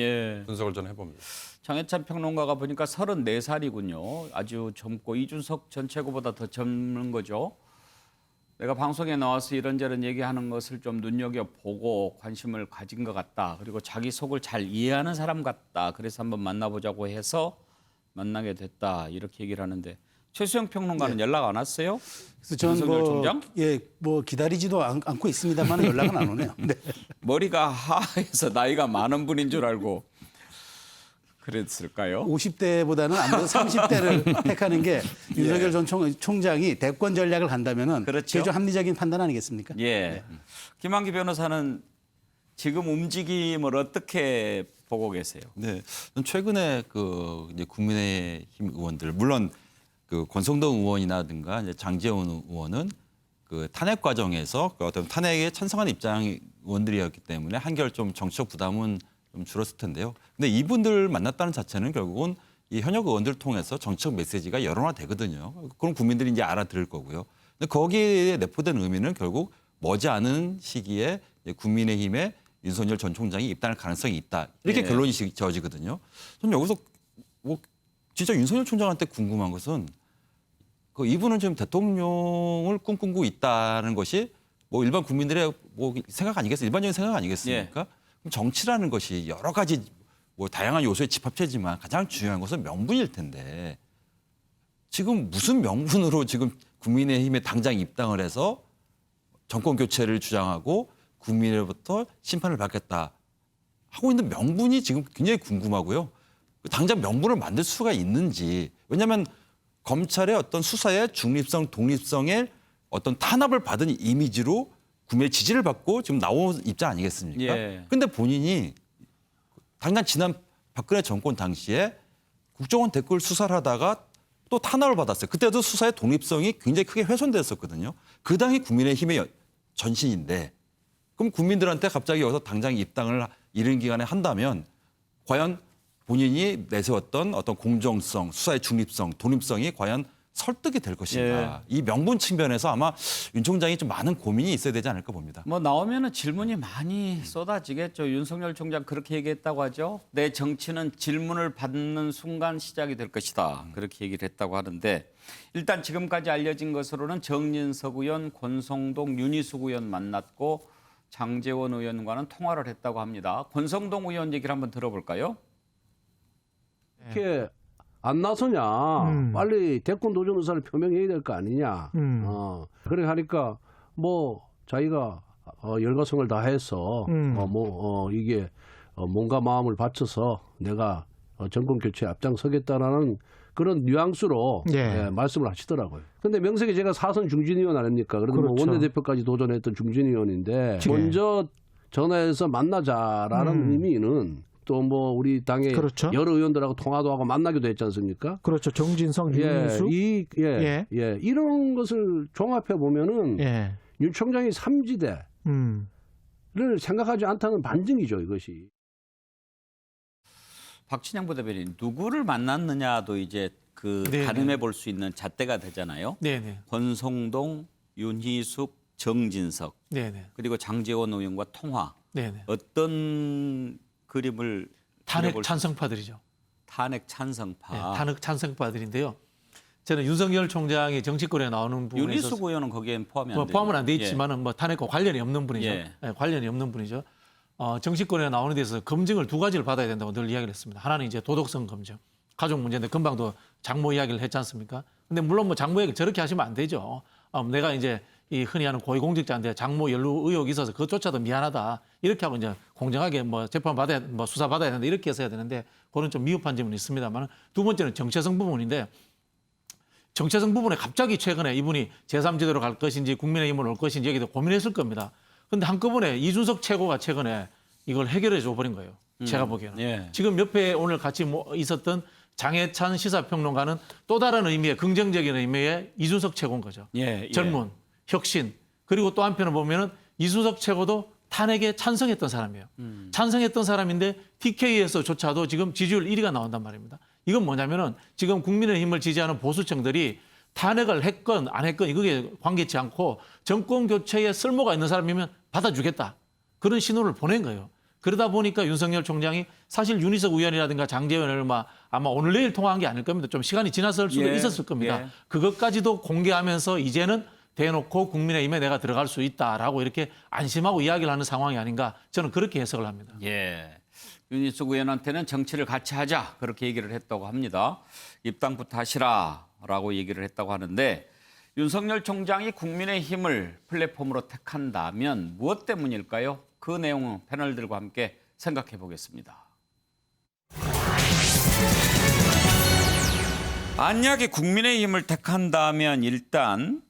분석을 저는 해봅니다. 장해찬 평론가가 보니까 34살이군요. 아주 젊고 이준석 전 최고보다 더 젊은 거죠. 내가 방송에 나와서 이런저런 얘기하는 것을 좀 눈여겨보고 관심을 가진 것 같다. 그리고 자기 속을 잘 이해하는 사람 같다. 그래서 한번 만나보자고 해서 만나게 됐다. 이렇게 얘기를 하는데 최수영 평론가는 연락 안 왔어요? 그래서 저는 총장? 기다리지도 않고 있습니다만 연락은 안 오네요. 네. 머리가 하얘서 나이가 많은 분인 줄 알고 그랬을까요? 50대보다는 아무래도 30대를 택하는 게 윤석열 전 총장이 대권 전략을 간다면은 그렇죠. 그게 좀 합리적인 판단 아니겠습니까? 예. 김한기 변호사는 지금 움직임을 어떻게 보고 계세요? 네, 최근에 그 이제 국민의힘 의원들 물론 그 권성동 의원이라든가 이제 장제원 의원은 그 탄핵 과정에서 그 어떤 탄핵에 찬성하는 입장 의원들이었기 때문에 한결 좀 정치적 부담은 좀 줄었을 텐데요. 근데 이분들 만났다는 자체는 결국은 이 현역 의원들 통해서 정치적 메시지가 여론화되거든요. 그럼 국민들이 이제 알아들을 거고요. 근데 거기에 내포된 의미는 결국 머지않은 시기에 국민의힘의 윤석열 전 총장이 입당할 가능성이 있다. 이렇게 결론이 지어지거든요. 저는 여기서 뭐 진짜 윤석열 총장한테 궁금한 것은 그 이분은 지금 대통령을 꿈꾸고 있다는 것이 뭐 일반 국민들의 뭐 생각 아니겠습니까? 일반적인 생각 아니겠습니까? 그럼 정치라는 것이 여러 가지 뭐 다양한 요소의 집합체지만 가장 중요한 것은 명분일 텐데 지금 무슨 명분으로 지금 국민의힘에 당장 입당을 해서 정권 교체를 주장하고 국민으로부터 심판을 받겠다 하고 있는 명분이 지금 굉장히 궁금하고요. 당장 명분을 만들 수가 있는지. 왜냐하면 검찰의 어떤 수사의 중립성, 독립성의 어떤 탄압을 받은 이미지로 국민의 지지를 받고 지금 나온 입장 아니겠습니까? 예. 근데 본인이 당장 지난 박근혜 정권 당시에 국정원 댓글 수사를 하다가 또 탄압을 받았어요. 그때도 수사의 독립성이 굉장히 크게 훼손됐었거든요. 그 당이 국민의힘의 전신인데 그럼 국민들한테 갑자기 여기서 당장 입당을 이른 기간에 한다면 과연 본인이 내세웠던 어떤 공정성, 수사의 중립성, 독립성이 과연 설득이 될 것인가. 이 명분 측면에서 아마 윤 총장이 좀 많은 고민이 있어야 되지 않을까 봅니다. 뭐 나오면은 질문이 많이 쏟아지겠죠. 윤석열 총장 그렇게 얘기했다고 하죠. 내 정치는 질문을 받는 순간 시작이 될 것이다. 그렇게 얘기를 했다고 하는데 일단 지금까지 알려진 것으로는 정진석 의원, 권성동, 윤희숙 의원 만났고 장제원 의원과는 통화를 했다고 합니다. 권성동 의원 얘기를 한번 들어볼까요? 이렇게 안 나서냐 빨리 대권 도전 의사를 표명해야 될 거 아니냐. 그래 하니까 뭐 자기가 열과성을 다해서 이게 몸과 마음을 바쳐서 내가 정권 교체에 앞장서겠다라는 그런 뉘앙스로 말씀을 하시더라고요. 근데 명색이 제가 사선 중진 의원 아닙니까? 그래도 뭐 원내대표까지 도전했던 중진 의원인데 먼저 전화해서 만나자라는 의미는 또 뭐 우리 당의 여러 의원들하고 통화도 하고 만나기도 했지 않습니까? 그렇죠. 정진석, 윤희숙. 이런 것을 종합해 보면은 윤 총장이 삼지대를 생각하지 않다는 반증이죠, 이것이. 박진영 부대변인 누구를 만났느냐도 이제 그 가늠해 볼 수 있는 잣대가 되잖아요. 네네. 권성동, 윤희숙, 정진석 그리고 장제원 의원과 통화. 네네. 어떤 그림을 탄핵 찬성파들이죠. 탄핵 찬성파. 네, 탄핵 찬성파들인데요. 저는 윤석열 총장이 정치권에 나오는 부분에서 윤희숙 의원은 거기엔 포함이 안 돼요. 포함은 안 돼 있지만은 뭐 탄핵과 관련이 없는 분이죠. 관련이 없는 분이죠. 정치권에 나오는 데서 검증을 두 가지를 받아야 된다고 늘 이야기를 했습니다. 하나는 이제 도덕성 검증, 가족 문제인데 금방도 장모 이야기를 했지 않습니까? 근데 물론 뭐 장모 얘기 저렇게 하시면 안 되죠. 내가 이제 이 흔히 하는 고위공직자인데 장모 연루 의혹이 있어서 그것조차도 미안하다. 이렇게 하고 이제 공정하게 뭐 재판 받아야, 뭐 수사 받아야 된다. 이렇게 해서 해야 되는데 그런 좀 미흡한 점은 있습니다만 두 번째는 정체성 부분인데 정체성 부분에 갑자기 최근에 이분이 제3지대로 갈 것인지 국민의힘으로 올 것인지 여기도 고민했을 겁니다. 근데 한꺼번에 이준석 최고가 최근에 이걸 해결해 줘버린 거예요. 제가 보기에는. 지금 옆에 오늘 같이 있었던 장해찬 시사평론가는 또 다른 의미의 긍정적인 의미의 이준석 최고인 거죠. 젊은, 혁신. 그리고 또 한편을 보면은 이준석 최고도 탄핵에 찬성했던 사람이에요. 찬성했던 사람인데 TK에서조차도 지금 지지율 1위가 나온단 말입니다. 이건 뭐냐면은 지금 국민의힘을 지지하는 보수층들이 탄핵을 했건 안 했건 이게 관계치 않고 정권 교체에 쓸모가 있는 사람이면 받아주겠다. 그런 신호를 보낸 거예요. 그러다 보니까 윤석열 총장이 사실 윤희석 의원이라든가 장제원 의원을 아마 오늘 내일 통화한 게 아닐 겁니다. 좀 시간이 지났을 수도 있었을 겁니다. 그것까지도 공개하면서 이제는 대놓고 국민의힘에 내가 들어갈 수 있다라고 이렇게 안심하고 이야기를 하는 상황이 아닌가 저는 그렇게 해석을 합니다. 윤희숙 의원한테는 정치를 같이 하자 그렇게 얘기를 했다고 합니다. 입당부터 하시라라고 얘기를 했다고 하는데 윤석열 총장이 국민의힘을 플랫폼으로 택한다면 무엇 때문일까요? 그 내용은 패널들과 함께 생각해 보겠습니다. 만약에 국민의힘을 택한다면 일단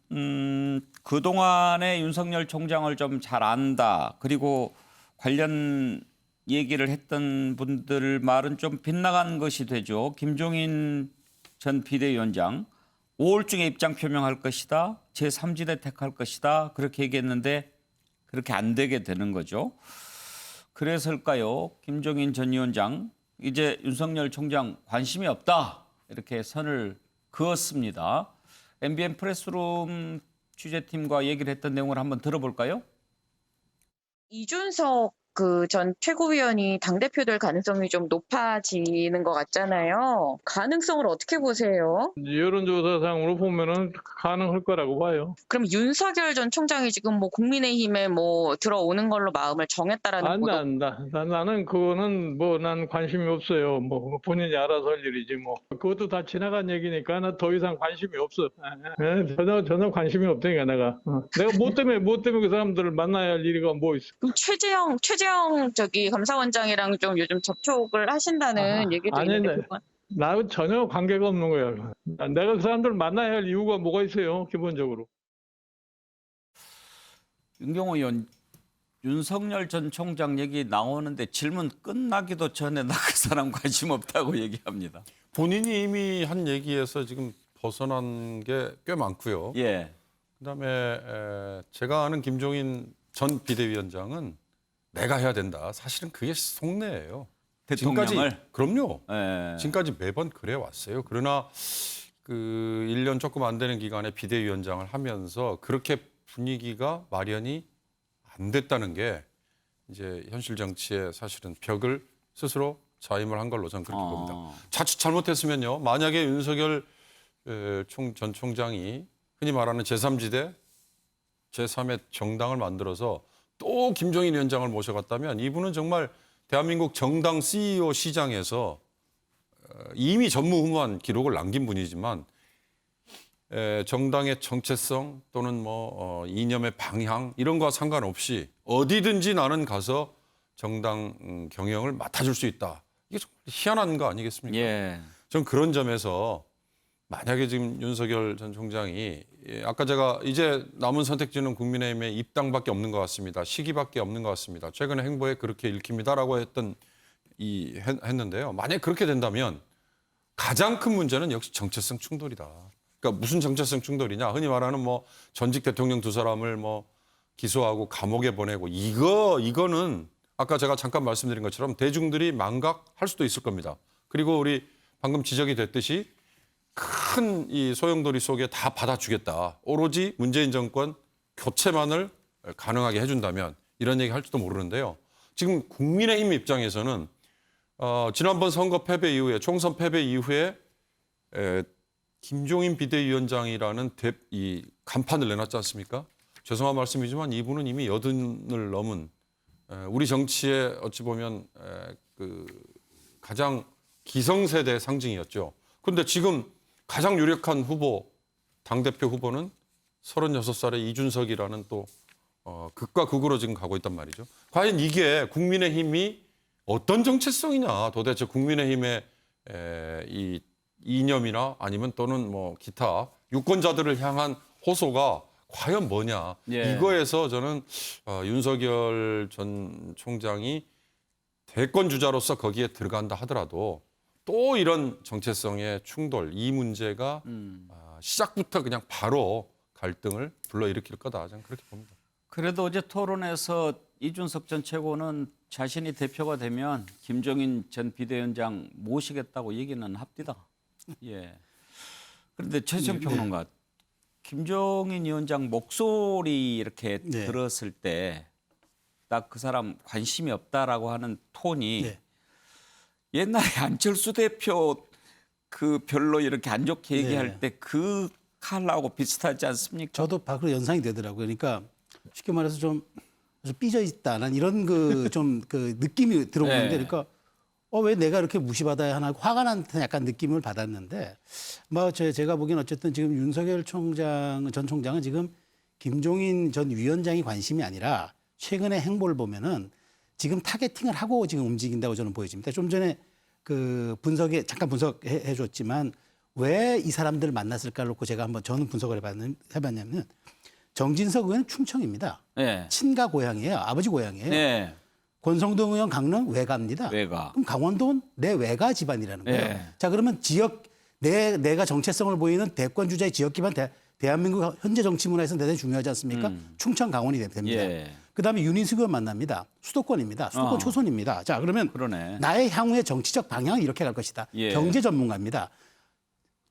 그동안에 윤석열 총장을 좀 잘 안다. 그리고 관련 얘기를 했던 분들 말은 좀 빗나간 것이 되죠. 김종인 전 비대위원장 5월중에 입장 표명할 것이다. 제3지대 택할 것이다. 그렇게 얘기했는데 그렇게 안 되게 되는 거죠. 그래서일까요? 김종인 전 위원장 이제 윤석열 총장 관심이 없다. 이렇게 선을 그었습니다. MBN 프레스룸 취재팀과 얘기를 했던 내용을 한번 들어볼까요? 이준석 전 최고위원이 당대표 될 가능성이 좀 높아지는 것 같잖아요. 가능성을 어떻게 보세요? 여론조사상으로 보면은 가능할 거라고 봐요. 그럼 윤석열 전 총장이 지금 뭐 국민의힘에 뭐 들어오는 걸로 마음을 정했다라는 보도. 나는 그거는 뭐 난 관심이 없어요. 뭐 본인이 알아서 할 일이지 뭐. 그것도 다 지나간 얘기니까 나 더 이상 관심이 없어. 전혀 관심이 없다니까 내가. 내가 뭐 때문에 그 사람들을 만나야 할 일이가 뭐 있어. 그럼 최재형 감사원장이랑 좀 요즘 접촉을 하신다는 얘기도 있는데 나하고 전혀 관계가 없는 거야. 내가 그 사람들 만나야 할 이유가 뭐가 있어요, 기본적으로. 윤경호 의원, 윤석열 전 총장 얘기 나오는데 질문 끝나기도 전에 나 그 사람 관심 없다고 얘기합니다. 본인이 이미 한 얘기에서 지금 벗어난 게 꽤 많고요. 예. 그다음에 제가 아는 김종인 전 비대위원장은 내가 해야 된다. 사실은 그게 속내예요. 대통령을? 지금까지, 그럼요. 예. 지금까지 매번 그래 왔어요. 그러나 그 1년 조금 안 되는 기간에 비대위원장을 하면서 그렇게 분위기가 마련이 안 됐다는 게 이제 현실 정치의 사실은 벽을 스스로 자임을 한 걸로 저는 그렇게 봅니다. 자칫 잘못했으면요. 만약에 윤석열 전 총장이 흔히 말하는 제3지대, 제3의 정당을 만들어서 또 김종인 위원장을 모셔갔다면 이분은 정말 대한민국 정당 CEO 시장에서 이미 전무후무한 기록을 남긴 분이지만 정당의 정체성 또는 뭐 이념의 방향 이런 거와 상관없이 어디든지 나는 가서 정당 경영을 맡아줄 수 있다. 이게 정말 희한한 거 아니겠습니까? 예. 전 그런 점에서 만약에 지금 윤석열 전 총장이 아까 제가 이제 남은 선택지는 국민의힘의 입당밖에 없는 것 같습니다. 시기밖에 없는 것 같습니다. 최근의 행보에 그렇게 읽힙니다라고 했는데요. 만약 그렇게 된다면 가장 큰 문제는 역시 정체성 충돌이다. 그러니까 무슨 정체성 충돌이냐? 흔히 말하는 뭐 전직 대통령 두 사람을 뭐 기소하고 감옥에 보내고 이거는 아까 제가 잠깐 말씀드린 것처럼 대중들이 망각할 수도 있을 겁니다. 그리고 우리 방금 지적이 됐듯이 큰 이 소용돌이 속에 다 받아주겠다. 오로지 문재인 정권 교체만을 가능하게 해준다면 이런 얘기 할지도 모르는데요. 지금 국민의힘 입장에서는 지난번 선거 패배 이후에 총선 패배 이후에 김종인 비대위원장이라는 이 간판을 내놨지 않습니까? 죄송한 말씀이지만 이분은 이미 80을 넘은 우리 정치의 어찌 보면 그 가장 기성세대 상징이었죠. 그런데 지금 가장 유력한 후보, 당대표 후보는 36살의 이준석이라는 또 극과 극으로 지금 가고 있단 말이죠. 과연 이게 국민의힘이 어떤 정체성이냐, 도대체 국민의힘의 이 이념이나 아니면 또는 뭐 기타 유권자들을 향한 호소가 과연 뭐냐. 예. 이거에서 저는 윤석열 전 총장이 대권 주자로서 거기에 들어간다 하더라도 또 이런 정체성의 충돌, 이 문제가 시작부터 그냥 바로 갈등을 불러일으킬 거다. 저는 그렇게 봅니다. 그래도 어제 토론에서 이준석 전 최고는 자신이 대표가 되면 김종인 전 비대위원장 모시겠다고 얘기는 합디다. 예. 그런데 최수영 평론가, 김종인 위원장 목소리 이렇게 들었을 때 딱 그 사람 관심이 없다라고 하는 톤이 옛날에 안철수 대표 그 별로 이렇게 안 좋게 얘기할 때 그 칼라하고 비슷하지 않습니까? 저도 밖으로 연상이 되더라고요. 그러니까 쉽게 말해서 좀 삐져 있다. 난 이런 그 좀 그 느낌이 들어오는데 그러니까 왜 내가 이렇게 무시받아야 하나 화가 난 약간 느낌을 받았는데 뭐 제가 보기엔 어쨌든 지금 윤석열 전 총장은 지금 김종인 전 위원장이 관심이 아니라 최근의 행보를 보면은 지금 타겟팅을 하고 지금 움직인다고 저는 보여집니다. 좀 전에 그 분석에 잠깐 분석해 줬지만 왜 이 사람들을 만났을까 놓고 제가 한번 저는 분석을 해봤냐면 정진석 의원은 충청입니다. 네. 친가 고향이에요. 아버지 고향이에요. 네. 권성동 의원 강릉 외가입니다. 외가. 그럼 강원도는 내 외가 집안이라는 거예요. 네. 자 그러면 지역 내가 정체성을 보이는 대권 주자의 지역 기반 대한민국 현재 정치 문화에서 대단히 중요하지 않습니까? 충청 강원이 됩니다. 예. 그다음에 윤인숙 의원 만납니다. 수도권입니다. 수도권 초선입니다. 자 그러면 그러네. 나의 향후의 정치적 방향은 이렇게 갈 것이다. 경제 전문가입니다.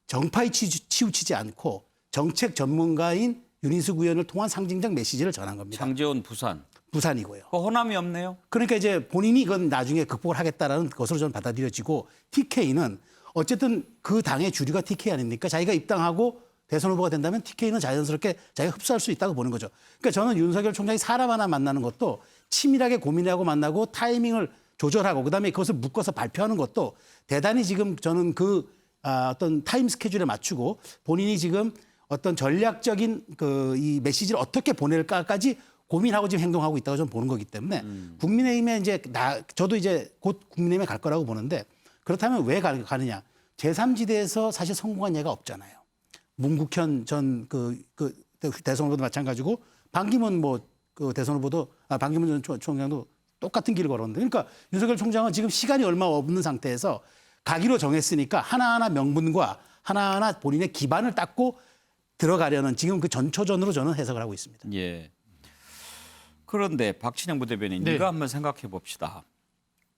정파에 치우치지 않고 정책 전문가인 윤인숙 의원을 통한 상징적 메시지를 전한 겁니다. 장제원 부산이고요. 호남이 없네요. 그러니까 이제 본인이 이건 나중에 극복을 하겠다라는 것으로 저는 받아들여지고 TK는 어쨌든 그 당의 주류가 TK 아닙니까? 자기가 입당하고 대선 후보가 된다면 TK는 자연스럽게 자기가 흡수할 수 있다고 보는 거죠. 그러니까 저는 윤석열 총장이 사람 하나 만나는 것도 치밀하게 고민하고 만나고 타이밍을 조절하고 그다음에 그것을 묶어서 발표하는 것도 대단히 지금 저는 어떤 타임 스케줄에 맞추고 본인이 지금 어떤 전략적인 이 메시지를 어떻게 보낼까까지 고민하고 지금 행동하고 있다고 저는 보는 거기 때문에 국민의힘에 저도 이제 곧 국민의힘에 갈 거라고 보는데 그렇다면 왜 가느냐. 제3지대에서 사실 성공한 예가 없잖아요. 문국현 전 대선 후보도 마찬가지고 반기문 대선 후보도 반기문 전 총장도 똑같은 길을 걸었는데, 그러니까 윤석열 총장은 지금 시간이 얼마 없는 상태에서 가기로 정했으니까 하나하나 명분과 하나하나 본인의 기반을 닦고 들어가려는 지금 그 전초전으로 저는 해석을 하고 있습니다. 예. 그런데 박진영 부대변인, 네가 한번 생각해 봅시다.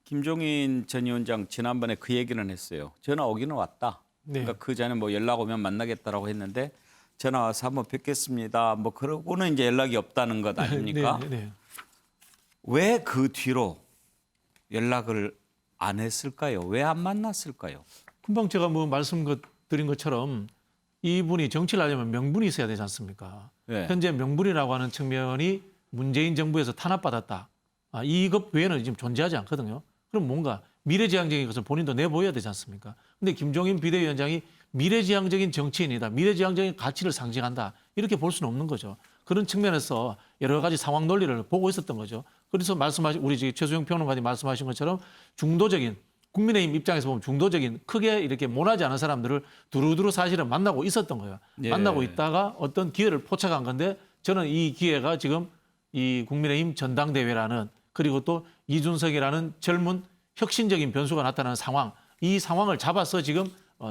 김종인 전 위원장 지난번에 그 얘기는 했어요. 전화 오기는 왔다. 그러니까 그 전에 뭐 연락 오면 만나겠다라고 했는데 전화 와서 한번 뵙겠습니다. 뭐 그러고는 이제 연락이 없다는 것 아닙니까? 왜 그 뒤로 연락을 안 했을까요? 왜 안 만났을까요? 금방 제가 뭐 말씀드린 것처럼 이분이 정치를 하려면 명분이 있어야 되지 않습니까? 네. 현재 명분이라고 하는 측면이 문재인 정부에서 탄압받았다. 이것 외에는 지금 존재하지 않거든요. 그럼 뭔가 미래지향적인 것을 본인도 내보여야 되지 않습니까? 근데 김종인 비대위원장이 미래지향적인 정치인이다, 미래지향적인 가치를 상징한다, 이렇게 볼 수는 없는 거죠. 그런 측면에서 여러 가지 상황 논리를 보고 있었던 거죠. 그래서 우리 최수영 평론가님 말씀하신 것처럼 중도적인, 국민의힘 입장에서 보면 중도적인, 크게 이렇게 모나지 않은 사람들을 두루두루 사실은 만나고 있었던 거예요. 예. 만나고 있다가 어떤 기회를 포착한 건데, 저는 이 기회가 지금 이 국민의힘 전당대회라는, 그리고 또 이준석이라는 젊은 혁신적인 변수가 나타나는 상황, 이 상황을 잡아서 지금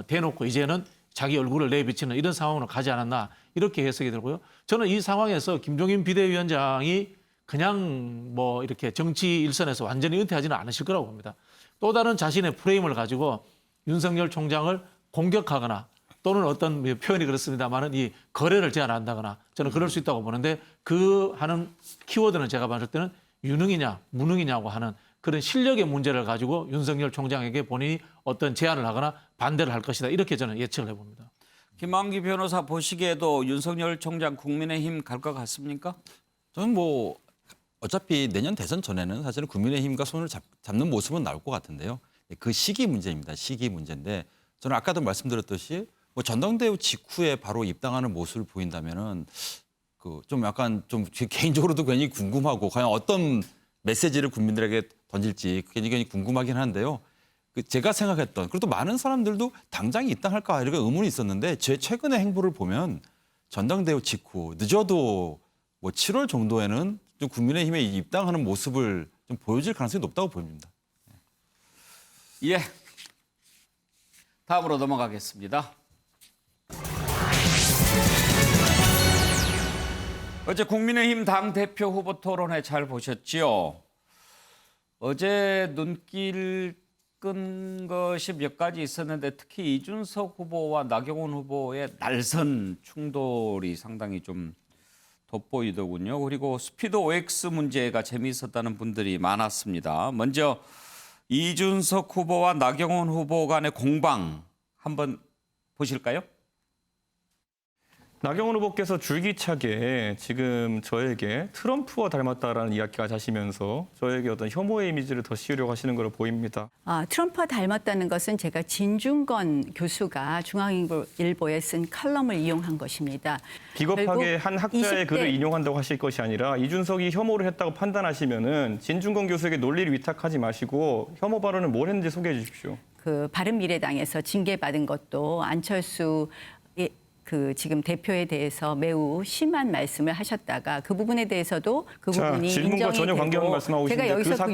대놓고 이제는 자기 얼굴을 내비치는 이런 상황으로 가지 않았나, 이렇게 해석이 되고요. 저는 이 상황에서 김종인 비대위원장이 그냥 뭐 이렇게 정치 일선에서 완전히 은퇴하지는 않으실 거라고 봅니다. 또 다른 자신의 프레임을 가지고 윤석열 총장을 공격하거나, 또는 어떤 표현이 그렇습니다만은 이 거래를 제안한다거나, 저는 그럴 수 있다고 보는데, 그 하는 키워드는 제가 봤을 때는 유능이냐 무능이냐고 하는 그런 실력의 문제를 가지고 윤석열 총장에게 본인이 어떤 제안을 하거나 반대를 할 것이다, 이렇게 저는 예측을 해봅니다. 김만기 변호사 보시기에도 윤석열 총장 국민의힘 갈 것 같습니까? 저는 뭐 어차피 내년 대선 전에는 사실은 국민의힘과 손을 잡는 모습은 나올 것 같은데요. 그 시기 문제입니다. 시기 문제인데, 저는 아까도 말씀드렸듯이 뭐 전당대회 직후에 바로 입당하는 모습을 보인다면은 좀 약간 좀 개인적으로도 괜히 궁금하고, 과연 어떤 메시지를 국민들에게 던질지 괜히 궁금하긴 한데요. 제가 생각했던, 그리고 또 많은 사람들도 당장에 입당할까 이렇게 의문이 있었는데, 제 최근의 행보를 보면 전당대회 직후 늦어도 뭐 7월 정도에는 좀 국민의힘에 입당하는 모습을 좀 보여줄 가능성이 높다고 보입니다. 예. 다음으로 넘어가겠습니다. 어제 국민의힘 당대표 후보 토론회 잘 보셨지요? 어제 눈길 끈 것이 몇 가지 있었는데, 특히 이준석 후보와 나경원 후보의 날선 충돌이 상당히 좀 돋보이더군요. 그리고 스피드 OX 문제가 재미있었다는 분들이 많았습니다. 먼저 이준석 후보와 나경원 후보 간의 공방 한번 보실까요? 나경원 후보께서 줄기차게 지금 저에게 트럼프와 닮았다라는 이야기가 자시면서 저에게 어떤 혐오의 이미지를 더 씌우려고 하시는 걸로 보입니다. 트럼프와 닮았다는 것은 제가 진중권 교수가 중앙일보에 쓴 칼럼을 이용한 것입니다. 비겁하게 한 학자의 20대 글을 인용한다고 하실 것이 아니라, 이준석이 혐오를 했다고 판단하시면은 진중권 교수에게 논리를 위탁하지 마시고 혐오 발언을 뭘 했는지 소개해 주십시오. 바른미래당에서 징계받은 것도 안철수 지금 대표에 대해서 매우 심한 말씀을 하셨다가, 그 부분에 대해서도 그 부분이 질문과 인정이 전혀 관계없는 되고, 말씀하고 제가 계신데, 여기서 그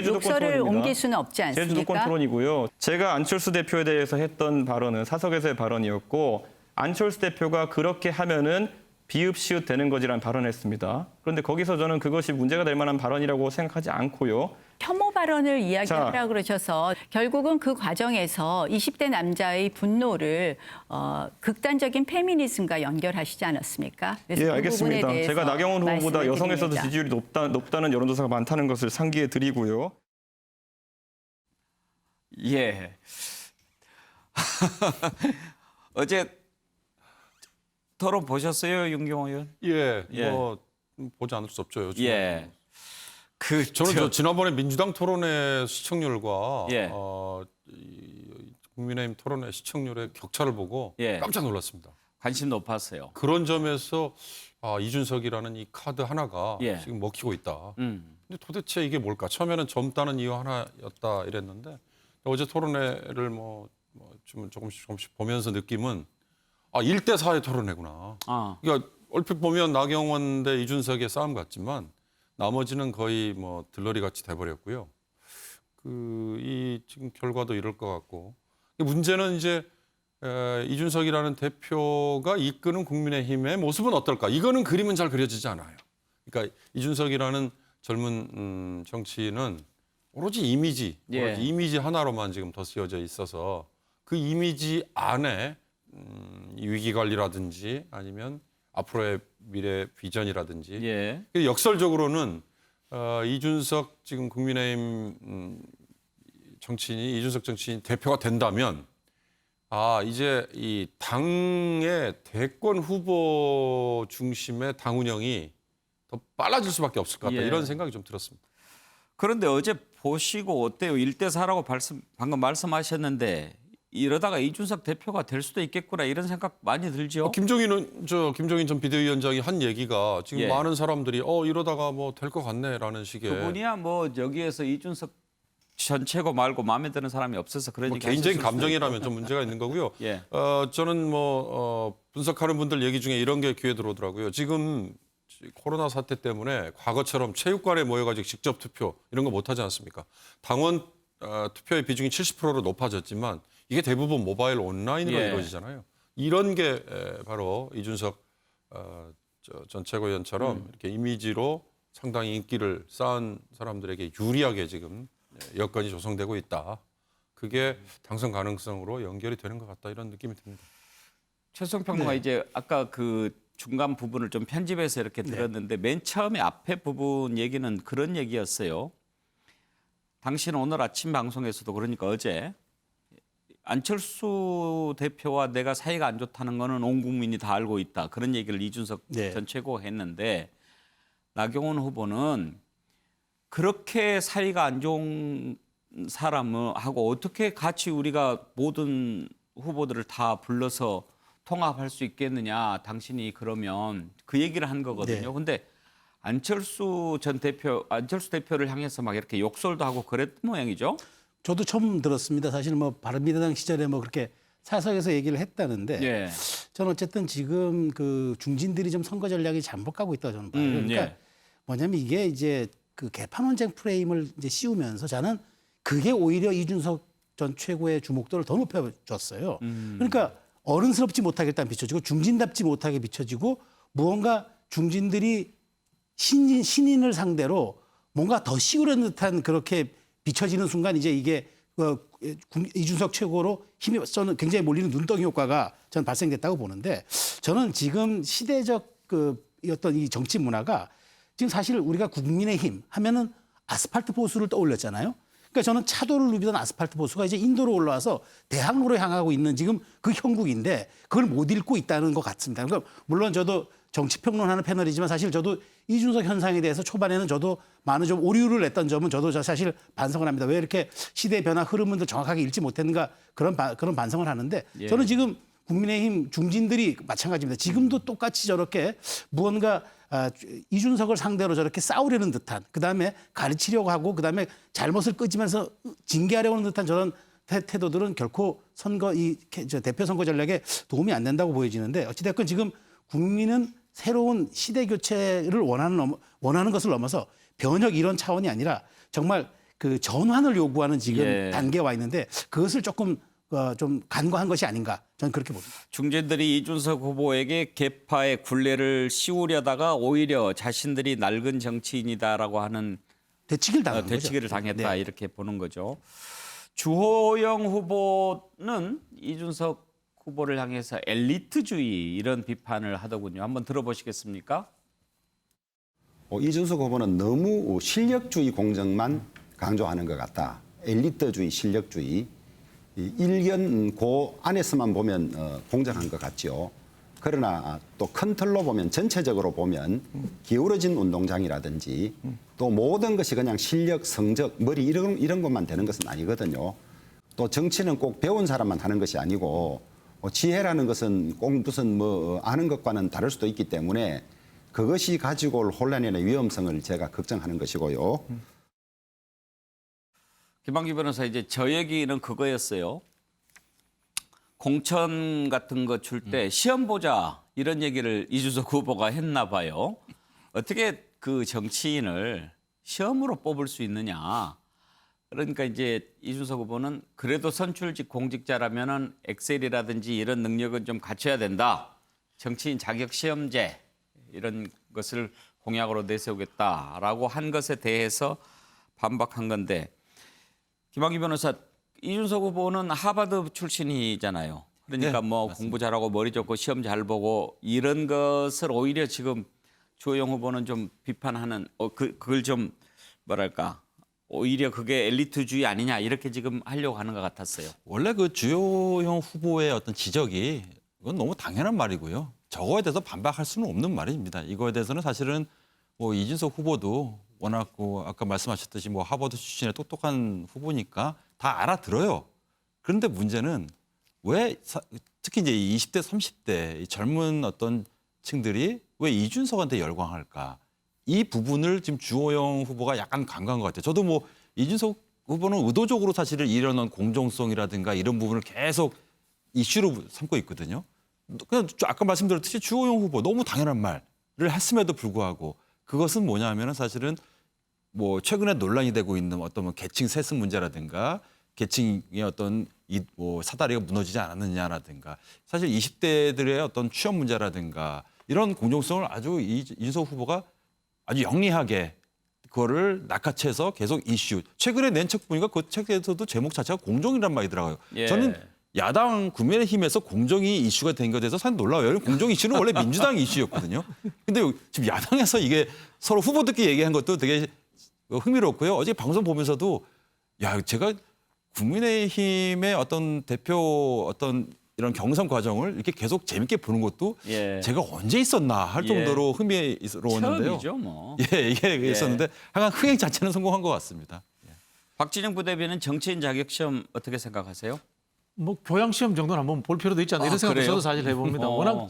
욕설을 옮길 수는 없지 않습니까? 제주도권 토론이고요. 제가 안철수 대표에 대해서 했던 발언은 사석에서의 발언이었고, 안철수 대표가 그렇게 하면은 비읍시읒 되는 거지라는 발언을 했습니다. 그런데 거기서 저는 그것이 문제가 될 만한 발언이라고 생각하지 않고요. 혐오 발언을 이야기하라고 그러셔서, 결국은 그 과정에서 20대 남자의 분노를 극단적인 페미니즘과 연결하시지 않았습니까? 그래서 예, 알겠습니다. 그 제가 나경원 후보보다 여성에서도 드립니다. 지지율이 높다는 여론조사가 많다는 것을 상기해 드리고요. 예. 어제 토론 보셨어요, 윤경호 의원? 예. 뭐 보지 않을 수 없죠. 요즘. 예. 저는 지난번에 민주당 토론회 시청률과 예. 국민의힘 토론회 시청률의 격차를 보고 깜짝 놀랐습니다. 관심 높았어요. 그런 점에서 이준석이라는 이 카드 하나가 지금 먹히고 있다. 근데 도대체 이게 뭘까? 처음에는 젊다는 이유 하나였다 이랬는데, 어제 토론회를 뭐 좀 조금씩 보면서 느낌은 1대 4의 토론회구나. 그러니까 얼핏 보면 나경원 대 이준석의 싸움 같지만 나머지는 거의 뭐 들러리 같이 돼버렸고요. 이 지금 결과도 이럴 것 같고 문제는 이제 이준석이라는 대표가 이끄는 국민의힘의 모습은 어떨까? 이거는 그림은 잘 그려지지 않아요. 그러니까 이준석이라는 젊은 정치인은 오로지 이미지 하나로만 지금 덧씌워져 있어서 그 이미지 안에 위기관리라든지 아니면 앞으로의 미래 비전이라든지 역설적으로는 이준석 지금 국민의힘 이준석 정치인이 대표가 된다면 이제 이 당의 대권 후보 중심의 당 운영이 더 빨라질 수밖에 없을 것 같다 이런 생각이 좀 들었습니다. 그런데 어제 보시고 어때요? 1대 4라고 방금 말씀하셨는데 이러다가 이준석 대표가 될 수도 있겠구나 이런 생각 많이 들죠? 김종인 전 비대위원장이 한 얘기가 지금 많은 사람들이 이러다가 뭐 될 것 같네라는 식의. 그분이야 뭐 여기에서 이준석 전 최고 말고 마음에 드는 사람이 없어서 그런 얘기 개인적인 감정이라면 좀 문제가 있는 거고요. 저는 분석하는 분들 얘기 중에 이런 게 귀에 들어오더라고요. 지금 코로나 사태 때문에 과거처럼 체육관에 모여가지고 직접 투표 이런 거 못하지 않습니까? 당원 투표의 비중이 70%로 높아졌지만 이게 대부분 모바일 온라인으로 이루어지잖아요. 이런 게 바로 이준석 전 최고위원처럼 이렇게 이미지로 상당히 인기를 쌓은 사람들에게 유리하게 지금 여건이 조성되고 있다. 그게 당선 가능성으로 연결이 되는 것 같다 이런 느낌이 듭니다. 최수영 평론가 이제 아까 그 중간 부분을 좀 편집해서 이렇게 들었는데 맨 처음에 앞에 부분 얘기는 그런 얘기였어요. 당신은 오늘 아침 방송에서도 그러니까 어제 안철수 대표와 내가 사이가 안 좋다는 거는 온 국민이 다 알고 있다. 그런 얘기를 이준석 전 최고가 했는데 나경원 후보는 그렇게 사이가 안 좋은 사람하고 어떻게 같이 우리가 모든 후보들을 다 불러서 통합할 수 있겠느냐. 당신이 그러면 그 얘기를 한 거거든요. 근데 안철수 대표를 향해서 막 이렇게 욕설도 하고 그랬던 모양이죠. 저도 처음 들었습니다. 사실 뭐 바른미래당 시절에 뭐 그렇게 사석에서 얘기를 했다는데 저는 어쨌든 지금 그 중진들이 좀 선거 전략이 잘못 가고 있다고 저는 봐요. 그러니까 뭐냐면 이게 이제 그 개판 논쟁 프레임을 이제 씌우면서 저는 그게 오히려 이준석 전 최고의 주목도를 더 높여줬어요. 그러니까 어른스럽지 못하게 일단 비춰지고 중진답지 못하게 비춰지고 무언가 중진들이 신인을 상대로 뭔가 더 씌우려는 듯한 그렇게 비춰지는 순간 이제 이게 이준석 최고로 힘이 저는 굉장히 몰리는 눈덩이 효과가 저는 발생됐다고 보는데 저는 지금 시대적 어떤 이 정치 문화가 지금 사실 우리가 국민의힘 하면은 아스팔트 보수를 떠올렸잖아요. 그러니까 저는 차도를 누비던 아스팔트 보수가 이제 인도로 올라와서 대학로로 향하고 있는 지금 그 형국인데 그걸 못 읽고 있다는 것 같습니다. 그러니까 물론 저도 정치평론하는 패널이지만 사실 저도 이준석 현상에 대해서 초반에는 저도 많은 좀 오류를 냈던 점은 저도 사실 반성을 합니다. 왜 이렇게 시대의 변화 흐름을 정확하게 읽지 못했는가 그런 반성을 하는데 저는 지금 국민의힘 중진들이 마찬가지입니다. 지금도 똑같이 저렇게 무언가 이준석을 상대로 저렇게 싸우려는 듯한 그다음에 가르치려고 하고 그다음에 잘못을 끄지면서 징계하려고 하는 듯한 저런 태도들은 결코 대표 선거 전략에 도움이 안 된다고 보여지는데 어찌됐건 지금 국민은 새로운 시대 교체를 원하는 것을 넘어서 변혁 이런 차원이 아니라 정말 그 전환을 요구하는 지금 단계에 와 있는데 그것을 조금 좀 간과한 것이 아닌가 저는 그렇게 봅니다. 중진들이 이준석 후보에게 개파의 굴레를 씌우려다가 오히려 자신들이 낡은 정치인이다라고 하는 대치기를 당했다 이렇게 보는 거죠. 주호영 후보는 이준석 후보를 향해서 엘리트주의 이런 비판을 하더군요. 한번 들어보시겠습니까? 이준석 후보는 너무 실력주의 공정만 강조하는 것 같다. 엘리트주의, 실력주의. 일견 그 안에서만 보면 공정한 것 같죠. 그러나 또 큰 틀로 보면 전체적으로 보면 기울어진 운동장이라든지 또 모든 것이 그냥 실력, 성적, 머리 이런 것만 되는 것은 아니거든요. 또 정치는 꼭 배운 사람만 하는 것이 아니고 지혜라는 것은 꼭 무슨 아는 것과는 다를 수도 있기 때문에 그것이 가지고 올 혼란이나 위험성을 제가 걱정하는 것이고요. 김한규 변호사 이제 저 얘기는 그거였어요. 공천 같은 거 줄 때 시험 보자 이런 얘기를 이준석 후보가 했나 봐요. 어떻게 그 정치인을 시험으로 뽑을 수 있느냐. 그러니까 이제 이준석 후보는 그래도 선출직 공직자라면은 엑셀이라든지 이런 능력은 좀 갖춰야 된다. 정치인 자격 시험제 이런 것을 공약으로 내세우겠다라고 한 것에 대해서 반박한 건데 김학의 변호사 이준석 후보는 하버드 출신이잖아요. 그러니까 네, 뭐 맞습니다. 공부 잘하고 머리 좋고 시험 잘 보고 이런 것을 오히려 지금 주호영 후보는 좀 비판하는 그걸 좀 뭐랄까 오히려 그게 엘리트주의 아니냐 이렇게 지금 하려고 하는 것 같았어요. 원래 그 주호영 후보의 어떤 지적이 이건 너무 당연한 말이고요. 저거에 대해서 반박할 수는 없는 말입니다. 이거에 대해서는 사실은 뭐 이준석 후보도 워낙 아까 말씀하셨듯이 뭐 하버드 출신의 똑똑한 후보니까 다 알아들어요. 그런데 문제는 왜 특히 이제 20대, 30대 이 젊은 어떤 층들이 왜 이준석한테 열광할까? 이 부분을 지금 주호영 후보가 약간 간과한 것 같아요. 저도 뭐 이준석 후보는 의도적으로 사실은 이런 공정성이라든가 이런 부분을 계속 이슈로 삼고 있거든요. 그냥 아까 말씀드렸듯이 주호영 후보 너무 당연한 말을 했음에도 불구하고 그것은 뭐냐면은 사실은 뭐 최근에 논란이 되고 있는 어떤 뭐 계층 세습 문제라든가 계층의 어떤 뭐 사다리가 무너지지 않았느냐라든가 사실 20대들의 어떤 취업 문제라든가 이런 공정성을 아주 이준석 후보가 아주 영리하게 그거를 낚아채서 계속 이슈. 최근에 낸 책 보니까 그 책에서도 제목 자체가 공정이란 말이 들어가요. 예. 저는 야당 국민의힘에서 공정이 이슈가 된 것에 대해서 사실 놀라워요. 공정 이슈는 원래 민주당 이슈였거든요. 근데 지금 야당에서 이게 서로 후보들끼리 얘기한 것도 되게 흥미롭고요. 어제 방송 보면서도 야, 제가 국민의힘의 어떤 대표 어떤 이런 경선 과정을 이렇게 계속 재밌게 보는 것도 예. 제가 언제 있었나 할 정도로 흥미로웠는데요. 처음이죠, 뭐. 예, 이게 있었는데 하여간 흥행 자체는 성공한 것 같습니다. 박진영 부대변인 정치인 자격시험 어떻게 생각하세요? 뭐 교양 시험 정도는 한번 볼 필요도 있지 않나 이런 생각도 그래요? 저도 사실 해봅니다. 어. 워낙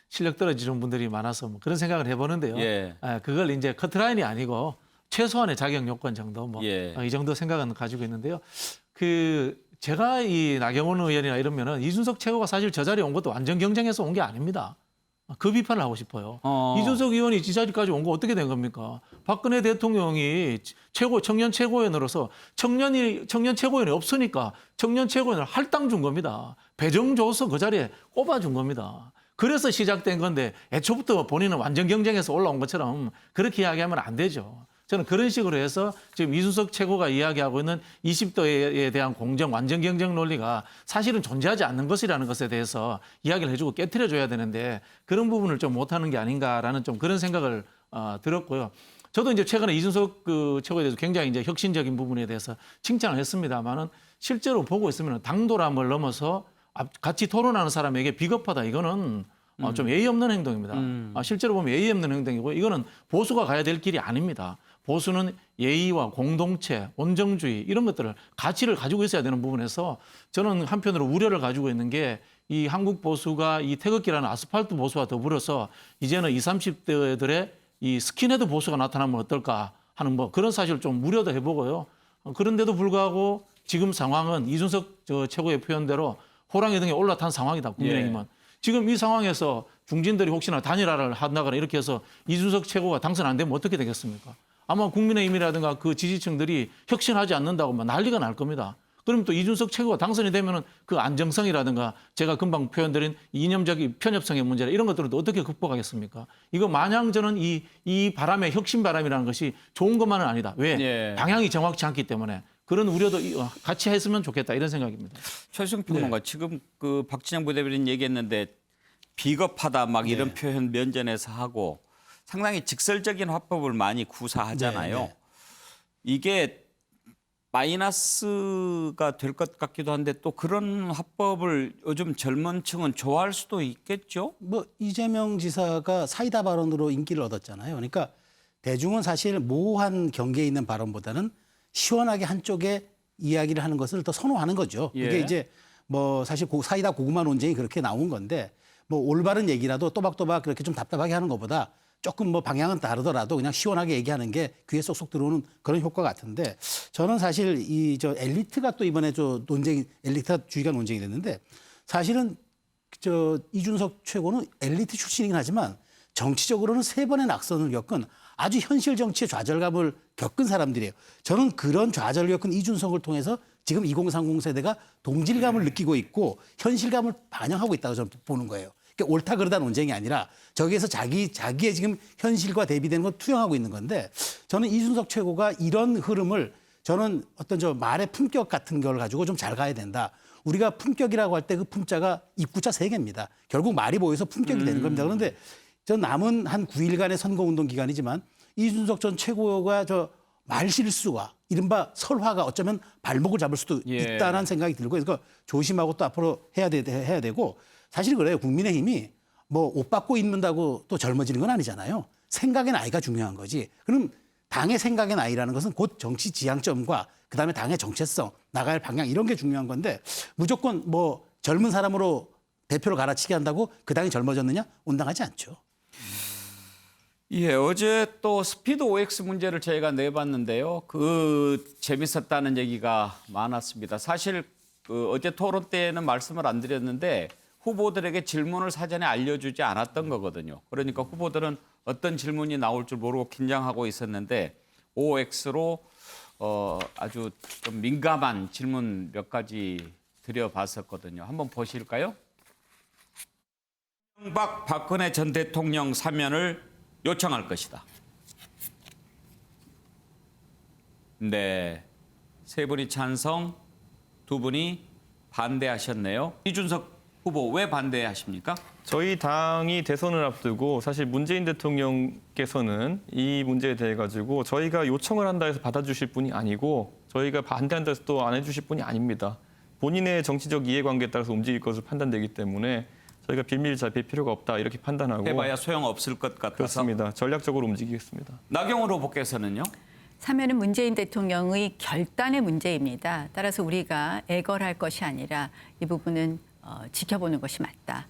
실력 떨어지는 분들이 많아서 뭐 그런 생각을 해보는데요. 예. 그걸 이제 커트라인이 아니고 최소한의 자격 요건 정도 뭐 이 정도 생각은 가지고 있는데요. 제가 이 나경원 의원이나 이러면은 이준석 최고가 사실 저 자리에 온 것도 완전 경쟁해서 온 게 아닙니다. 그 비판을 하고 싶어요. 이준석 의원이 이 자리까지 온 거 어떻게 된 겁니까? 박근혜 대통령이 청년 최고위원으로서 청년 최고위원이 없으니까 청년 최고위원을 할당 준 겁니다. 배정 줘서 그 자리에 꼽아준 겁니다. 그래서 시작된 건데 애초부터 본인은 완전 경쟁해서 올라온 것처럼 그렇게 이야기하면 안 되죠. 저는 그런 식으로 해서 지금 이준석 최고가 이야기하고 있는 20대에 대한 공정, 완전 경쟁 논리가 사실은 존재하지 않는 것이라는 것에 대해서 이야기를 해주고 깨트려줘야 되는데 그런 부분을 좀 못하는 게 아닌가라는 좀 그런 생각을 들었고요. 저도 이제 최근에 이준석 최고에 대해서 굉장히 이제 혁신적인 부분에 대해서 칭찬을 했습니다만은 실제로 보고 있으면 당돌함을 넘어서 같이 토론하는 사람에게 비겁하다 이거는 좀 예의 없는 행동입니다. 실제로 보면 예의 없는 행동이고 이거는 보수가 가야 될 길이 아닙니다. 보수는 예의와 공동체, 온정주의 이런 것들을 가치를 가지고 있어야 되는 부분에서 저는 한편으로 우려를 가지고 있는 게 이 한국 보수가 이 태극기라는 아스팔트 보수와 더불어서 이제는 20, 30대들의 이 스킨헤드 보수가 나타나면 어떨까 하는 뭐 그런 사실을 좀 우려도 해보고요. 그런데도 불구하고 지금 상황은 이준석 최고의 표현대로 호랑이 등에 올라탄 상황이다. 국민의힘은. 지금 이 상황에서 중진들이 혹시나 단일화를 한다거나 이렇게 해서 이준석 최고가 당선 안 되면 어떻게 되겠습니까? 아마 국민의힘이라든가 그 지지층들이 혁신하지 않는다고 막 난리가 날 겁니다. 그럼 또 이준석 최고가 당선이 되면은 그 안정성이라든가 제가 금방 표현드린 이념적인 편협성의 문제라 이런 것들을 또 어떻게 극복하겠습니까? 이거 마냥 저는 이 바람의 혁신 바람이라는 것이 좋은 것만은 아니다. 왜? 방향이 정확치 않기 때문에. 그런 우려도 같이 했으면 좋겠다 이런 생각입니다. 최수영 평론가 지금 그 박진영 부대변인 얘기했는데 비겁하다 막 이런 표현 면전에서 하고 상당히 직설적인 화법을 많이 구사하잖아요. 이게 마이너스가 될 것 같기도 한데 또 그런 화법을 요즘 젊은 층은 좋아할 수도 있겠죠? 뭐 이재명 지사가 사이다 발언으로 인기를 얻었잖아요. 그러니까 대중은 사실 모호한 경계에 있는 발언보다는 시원하게 한쪽에 이야기를 하는 것을 더 선호하는 거죠. 이게 이제 뭐 사실 사이다 고구마 논쟁이 그렇게 나온 건데 뭐 올바른 얘기라도 또박또박 그렇게 좀 답답하게 하는 것보다 조금 뭐 방향은 다르더라도 그냥 시원하게 얘기하는 게 귀에 쏙쏙 들어오는 그런 효과 같은데 저는 사실 엘리트가 또 이번에 엘리트주의가 논쟁이 됐는데 사실은 이준석 최고는 엘리트 출신이긴 하지만 정치적으로는 3번의 낙선을 겪은 아주 현실 정치의 좌절감을 겪은 사람들이에요. 저는 그런 좌절을 겪은 이준석을 통해서 지금 2030 세대가 동질감을 느끼고 있고 현실감을 반영하고 있다고 저는 보는 거예요. 그러니까 옳다 그르다 논쟁이 아니라 저기에서 자기의 지금 현실과 대비되는 걸 투영하고 있는 건데 저는 이준석 최고가 이런 흐름을 저는 어떤 말의 품격 같은 걸 가지고 좀 잘 가야 된다. 우리가 품격이라고 할 때 그 품자가 입구자 3개입니다. 결국 말이 보여서 품격이 되는 겁니다. 그런데 저 남은 한 9일간의 선거운동 기간이지만 이준석 전 최고가 말실수와 이른바 설화가 어쩌면 발목을 잡을 수도 있다는 생각이 들고 그래서 조심하고 또 앞으로 해야 되고 사실 그래요. 국민의힘이 옷 받고 입는다고 또 젊어지는 건 아니잖아요. 생각의 나이가 중요한 거지. 그럼 당의 생각의 나이라는 것은 곧 정치 지향점과 그다음에 당의 정체성, 나가야 할 방향 이런 게 중요한 건데 무조건 젊은 사람으로 대표를 갈아치게 한다고 그 당이 젊어졌느냐? 온당하지 않죠. 예, 어제 또 스피드 OX 문제를 저희가 내봤는데요. 재밌었다는 얘기가 많았습니다. 사실 어제 토론 때는 말씀을 안 드렸는데 후보들에게 질문을 사전에 알려주지 않았던 거거든요. 그러니까 후보들은 어떤 질문이 나올 줄 모르고 긴장하고 있었는데 OX로 아주 좀 민감한 질문 몇 가지 드려봤었거든요. 한번 보실까요? 박근혜 전 대통령 사면을 요청할 것이다. 네, 3분이 찬성, 2분이 반대하셨네요. 이준석 후보 왜 반대하십니까? 저희 당이 대선을 앞두고 사실 문재인 대통령께서는 이 문제에 대해 가지고 저희가 요청을 한다 해서 받아주실 분이 아니고 저희가 반대한다 해서 또 안 해주실 분이 아닙니다. 본인의 정치적 이해관계에 따라서 움직일 것으로 판단되기 때문에 저희가 빌미를 잘 빌 필요가 없다 이렇게 판단하고 해봐야 소용없을 것 같아서 그렇습니다. 전략적으로 움직이겠습니다. 나경원 후보께서는요? 사면은 문재인 대통령의 결단의 문제입니다. 따라서 우리가 애걸할 것이 아니라 이 부분은 지켜보는 것이 맞다.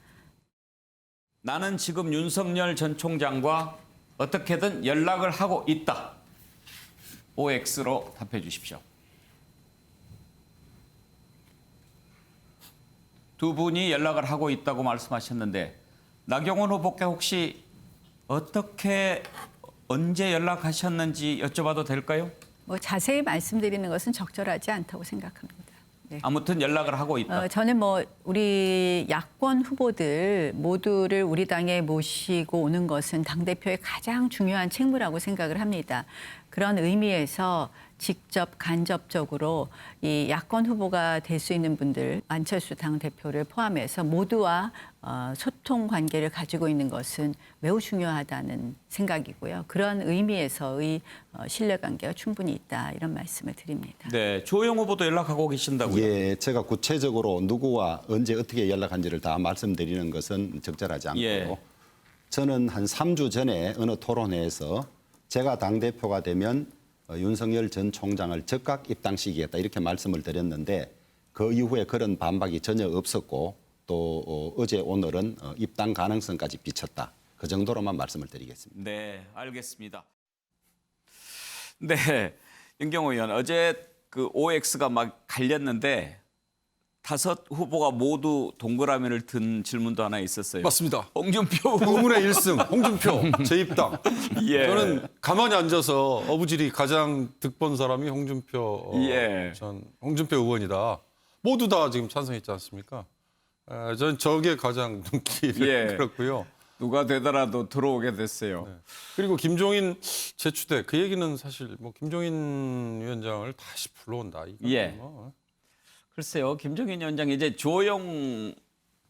나는 지금 윤석열 전 총장과 어떻게든 연락을 하고 있다. OX로 답해 주십시오. 2분이 연락을 하고 있다고 말씀하셨는데 나경원 후보께 혹시 어떻게 언제 연락하셨는지 여쭤봐도 될까요? 자세히 말씀드리는 것은 적절하지 않다고 생각합니다. 네. 아무튼 연락을 하고 있다. 저는 우리 야권 후보들 모두를 우리 당에 모시고 오는 것은 당대표의 가장 중요한 책무라고 생각을 합니다. 그런 의미에서 직접 간접적으로 이 야권 후보가 될 수 있는 분들 안철수 당대표를 포함해서 모두와 소통 관계를 가지고 있는 것은 매우 중요하다는 생각이고요. 그런 의미에서의 신뢰관계가 충분히 있다 이런 말씀을 드립니다. 네, 조영 후보도 연락하고 계신다고요? 예, 제가 구체적으로 누구와 언제 어떻게 연락한지를 다 말씀드리는 것은 적절하지 않고요. 예. 저는 한 3주 전에 어느 토론회에서 제가 당대표가 되면 윤석열 전 총장을 즉각 입당시키겠다 이렇게 말씀을 드렸는데 그 이후에 그런 반박이 전혀 없었고 또 어제 오늘은 입당 가능성까지 비쳤다. 그 정도로만 말씀을 드리겠습니다. 네, 알겠습니다. 네, 윤경호 의원 어제 OX가 막 갈렸는데 5 후보가 모두 동그라미를 든 질문도 하나 있었어요. 맞습니다. 홍준표 의문의 1승 홍준표 재입당. 예. 저는 가만히 앉아서 어부질이 가장 득본 사람이 홍준표 홍준표 의원이다. 모두 다 지금 찬성했지 않습니까? 저는 저게 가장 눈길을 끌었고요. 누가 되더라도 들어오게 됐어요. 네. 그리고 김종인 재추대 그 얘기는 사실 김종인 위원장을 다시 불러온다. 글쎄요, 김종인 위원장 이제 조영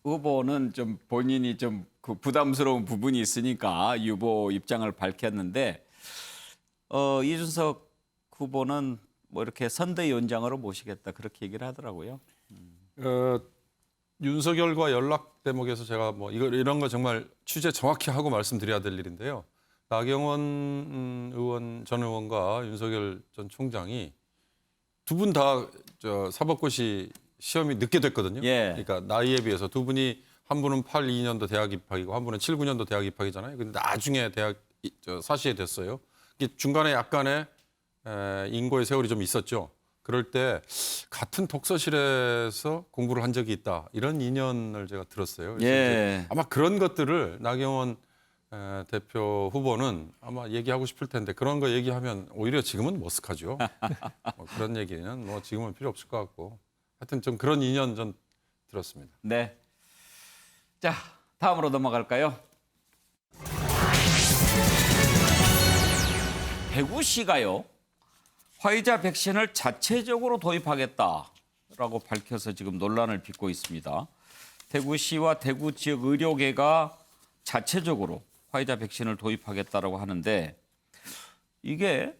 후보는 좀 본인이 좀 부담스러운 부분이 있으니까 유보 입장을 밝혔는데 이준석 후보는 이렇게 선대위원장으로 모시겠다 그렇게 얘기를 하더라고요. 윤석열과 연락 대목에서 제가 이런 거 정말 취재 정확히 하고 말씀드려야 될 일인데요. 나경원 의원 전 의원과 윤석열 전 총장이 두 분 다 사법고시 시험이 늦게 됐거든요. 그러니까 나이에 비해서 두 분이 한 분은 82년도 대학 입학이고 한 분은 79년도 대학 입학이잖아요. 근데 나중에 대학 사시에 됐어요. 중간에 약간의 인고의 세월이 좀 있었죠. 그럴 때 같은 독서실에서 공부를 한 적이 있다. 이런 인연을 제가 들었어요. 그래서 이제 아마 그런 것들을 나경원 대표 후보는 아마 얘기하고 싶을 텐데 그런 거 얘기하면 오히려 지금은 머쓱하죠. 뭐 그런 얘기는 뭐 지금은 필요 없을 것 같고 하여튼 좀 그런 인연 전 들었습니다. 네. 자, 다음으로 넘어갈까요? 대구시가요. 화이자 백신을 자체적으로 도입하겠다라고 밝혀서 지금 논란을 빚고 있습니다. 대구시와 대구 지역 의료계가 자체적으로 화이자 백신을 도입하겠다라고 하는데 이게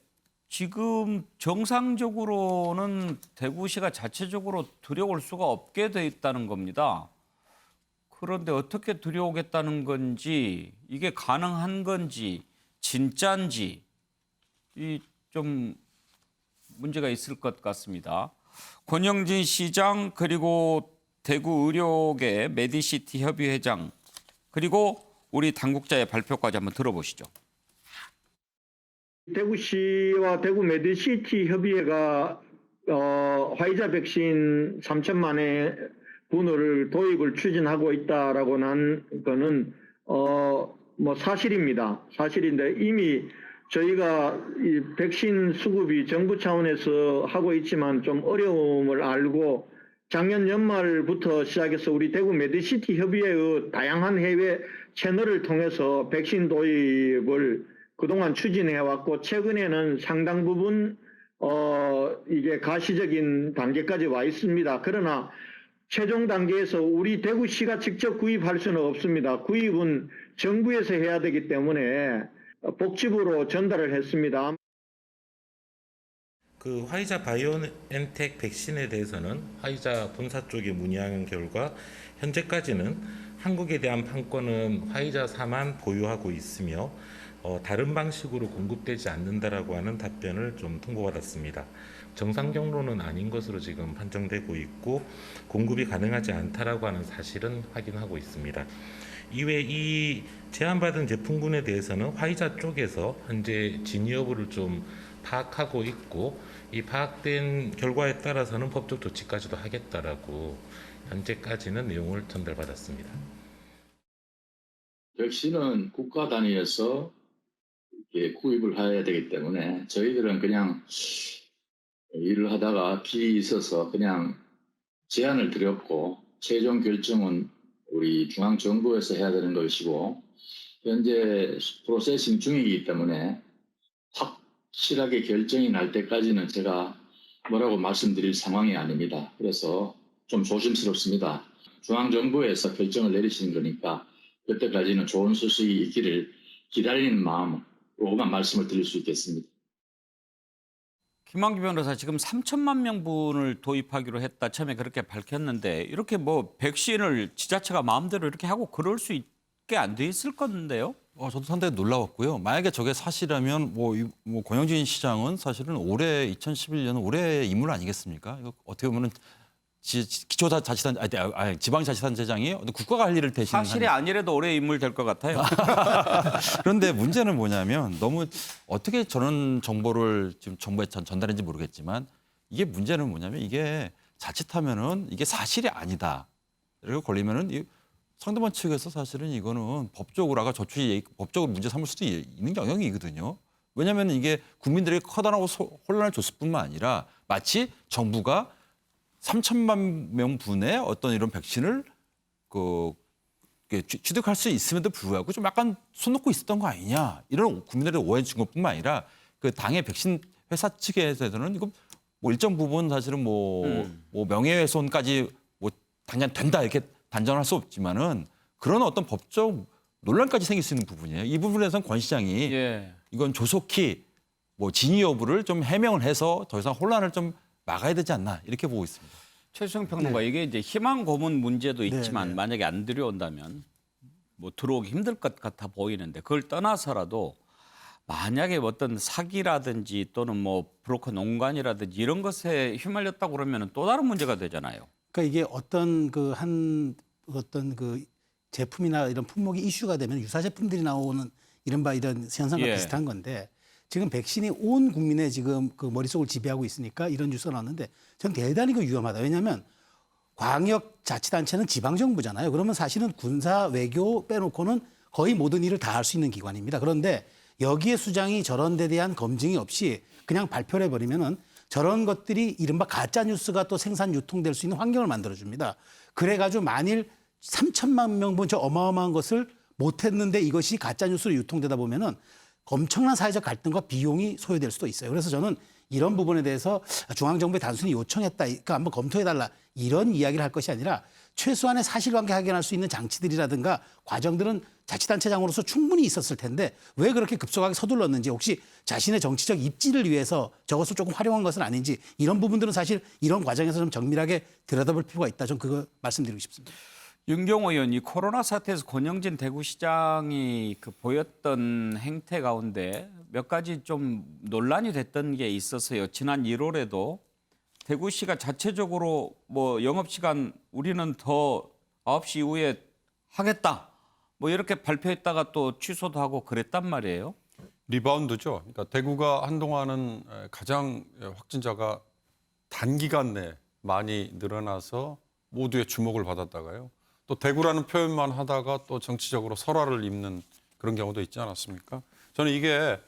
지금 정상적으로는 대구시가 자체적으로 들여올 수가 없게 돼 있다는 겁니다. 그런데 어떻게 들여오겠다는 건지 이게 가능한 건지 진짜인지 이 좀 문제가 있을 것 같습니다. 권영진 시장 그리고 대구 의료계 메디시티 협의회장 그리고 우리 당국자의 발표까지 한번 들어보시죠. 대구시와 대구 메디시티 협의회가 화이자 백신 3천만의 분을 도입을 추진하고 있다라고 한 거는 뭐 사실입니다. 사실인데 이미 저희가 이 백신 수급이 정부 차원에서 하고 있지만 좀 어려움을 알고 작년 연말부터 시작해서 우리 대구 메디시티 협의회의 다양한 해외 채널을 통해서 백신 도입을 그동안 추진해왔고 최근에는 상당 부분 이게 가시적인 단계까지 와 있습니다. 그러나 최종 단계에서 우리 대구시가 직접 구입할 수는 없습니다. 구입은 정부에서 해야 되기 때문에 복지부로 전달을 했습니다. 그 화이자 바이오엔텍 백신에 대해서는 화이자 본사 쪽에 문의한 결과 현재까지는 한국에 대한 판권은 화이자사만 보유하고 있으며 다른 방식으로 공급되지 않는다라고 하는 답변을 좀 통보받았습니다. 정상 경로는 아닌 것으로 지금 판정되고 있고 공급이 가능하지 않다라고 하는 사실은 확인하고 있습니다. 이외 이 제안받은 제품군에 대해서는 화이자 쪽에서 현재 진위 여부를 좀 파악하고 있고 이 파악된 결과에 따라서는 법적 조치까지도 하겠다라고 현재까지는 내용을 전달받았습니다. 백신은 국가 단위에서 구입을 해야 되기 때문에 저희들은 그냥 일을 하다가 길이 있어서 그냥 제안을 드렸고 최종 결정은 우리 중앙정부에서 해야 되는 것이고 현재 프로세싱 중이기 때문에 확실하게 결정이 날 때까지는 제가 뭐라고 말씀드릴 상황이 아닙니다. 그래서 좀 조심스럽습니다. 중앙정부에서 결정을 내리시는 거니까 그때까지는 좋은 소식이 있기를 기다리는 마음으로만 말씀을 드릴 수 있겠습니다. 김만기 변호사 지금 3천만 명분을 도입하기로 했다 처음에 그렇게 밝혔는데 이렇게 뭐 백신을 지자체가 마음대로 이렇게 하고 그럴 수 있게 안 돼 있을 건데요? 저도 상당히 놀라웠고요. 만약에 저게 사실이라면 뭐 권영진 시장은 사실은 올해 2011년 올해 인물 아니겠습니까? 이거 어떻게 보면은 지방자치단체장이 국가가 할 일을 대신하는 사실이 아니라도 올해 인물 될 것 같아요. 그런데 문제는 뭐냐면 너무 어떻게 저런 정보를 지금 정부에 전달했는지 모르겠지만 이게 문제는 뭐냐면 이게 자칫하면은 이게 사실이 아니다. 이렇게 걸리면은 상대방 측에서 사실은 이거는 법적으로 아까 저추위 법적으로 문제 삼을 수도 있는 영역이거든요. 왜냐하면 이게 국민들에게 커다란 혼란을 줬을 뿐만 아니라 마치 정부가 3천만 명분의 어떤 이런 백신을 취득할 수 있음에도 불구하고 좀 약간 손 놓고 있었던 거 아니냐 이런 국민들의 오해 준 것뿐만 아니라 그 당의 백신 회사 측에서는 이거 뭐 일정 부분 사실은 뭐 명예훼손까지 뭐 당장 된다 이렇게 단정할 수 없지만은 그런 어떤 법적 논란까지 생길 수 있는 부분이에요. 이 부분에서는 권 시장이 이건 조속히 뭐 진위 여부를 좀 해명을 해서 더 이상 혼란을 좀 막아야 되지 않나 이렇게 보고 있습니다. 최수영 평론가 이게 이제 희망 고문 문제도 있지만 만약에 안 들여온다면 뭐 들어오기 힘들 것 같아 보이는데 그걸 떠나서라도 만약에 어떤 사기라든지 또는 뭐 브로커 농간이라든지 이런 것에 휘말렸다고 그러면 또 다른 문제가 되잖아요. 그러니까 이게 어떤 어떤 제품이나 이런 품목이 이슈가 되면 유사 제품들이 나오는 이런 현상과 비슷한 건데 지금 백신이 온 국민의 지금 그 머릿속을 지배하고 있으니까 이런 뉴스가 나왔는데 저는 대단히 그 위험하다. 왜냐하면 광역자치단체는 지방정부잖아요. 그러면 사실은 군사, 외교 빼놓고는 거의 모든 일을 다 할 수 있는 기관입니다. 그런데 여기에 수장이 저런 데 대한 검증이 없이 그냥 발표를 해버리면은 저런 것들이 이른바 가짜뉴스가 또 생산 유통될 수 있는 환경을 만들어줍니다. 그래가지고 만일 3천만 명 본 저 어마어마한 것을 못했는데 이것이 가짜뉴스로 유통되다 보면은 엄청난 사회적 갈등과 비용이 소요될 수도 있어요. 그래서 저는 이런 부분에 대해서 중앙정부에 단순히 요청했다, 그러니까 한번 검토해달라 이런 이야기를 할 것이 아니라 최소한의 사실관계 확인할 수 있는 장치들이라든가 과정들은 자치단체장으로서 충분히 있었을 텐데 왜 그렇게 급속하게 서둘렀는지 혹시 자신의 정치적 입지를 위해서 저것을 조금 활용한 것은 아닌지 이런 부분들은 사실 이런 과정에서 좀 정밀하게 들여다볼 필요가 있다. 좀 그거 말씀드리고 싶습니다. 윤경호 의원, 이 코로나 사태에서 권영진 대구시장이 그 보였던 행태 가운데 몇 가지 좀 논란이 됐던 게 있어서요. 지난 1월에도 대구시가 자체적으로 뭐 영업시간 우리는 더 9시 이후에 하겠다. 뭐 이렇게 발표했다가 또 취소도 하고 그랬단 말이에요. 리바운드죠. 그러니까 대구가 한동안은 가장 확진자가 단기간 내에 많이 늘어나서 모두의 주목을 받았다가요. 또 대구라는 표현만 하다가 또 정치적으로 설화를 입는 그런 경우도 있지 않았습니까? 저는 이게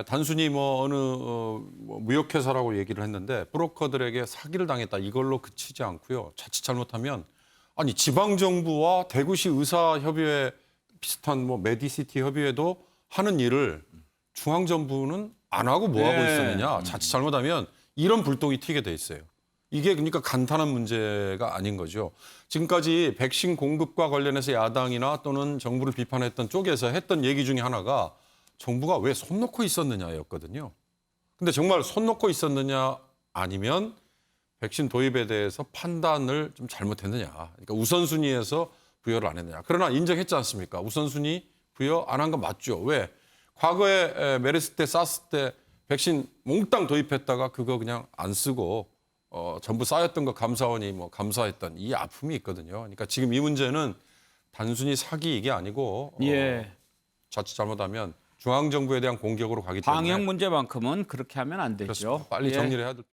단순히 뭐 어느 뭐 무역회사라고 얘기를 했는데 브로커들에게 사기를 당했다 이걸로 그치지 않고요. 자칫 잘못하면 아니 지방정부와 대구시 의사협의회 비슷한 뭐 메디시티 협의회도 하는 일을 중앙정부는 안 하고 뭐 하고 있었느냐. 자칫 잘못하면 이런 불똥이 튀게 돼 있어요. 이게 그러니까 간단한 문제가 아닌 거죠. 지금까지 백신 공급과 관련해서 야당이나 또는 정부를 비판했던 쪽에서 했던 얘기 중에 하나가 정부가 왜 손 놓고 있었느냐였거든요. 근데 정말 손 놓고 있었느냐 아니면 백신 도입에 대해서 판단을 좀 잘못했느냐. 그러니까 우선순위에서 부여를 안 했느냐. 그러나 인정했지 않습니까? 우선순위 부여 안 한 건 맞죠. 왜? 과거에 메르스 때, 사스 때 백신 몽땅 도입했다가 그거 그냥 안 쓰고 전부 쌓였던 거 감사원이 뭐 감사했던 이 아픔이 있거든요. 그러니까 지금 이 문제는 단순히 사기 이게 아니고 자칫 잘못하면 중앙정부에 대한 공격으로 가기 때문에 방역 문제만큼은 그렇게 하면 안 되죠. 그렇습니다. 빨리 정리를 해야 될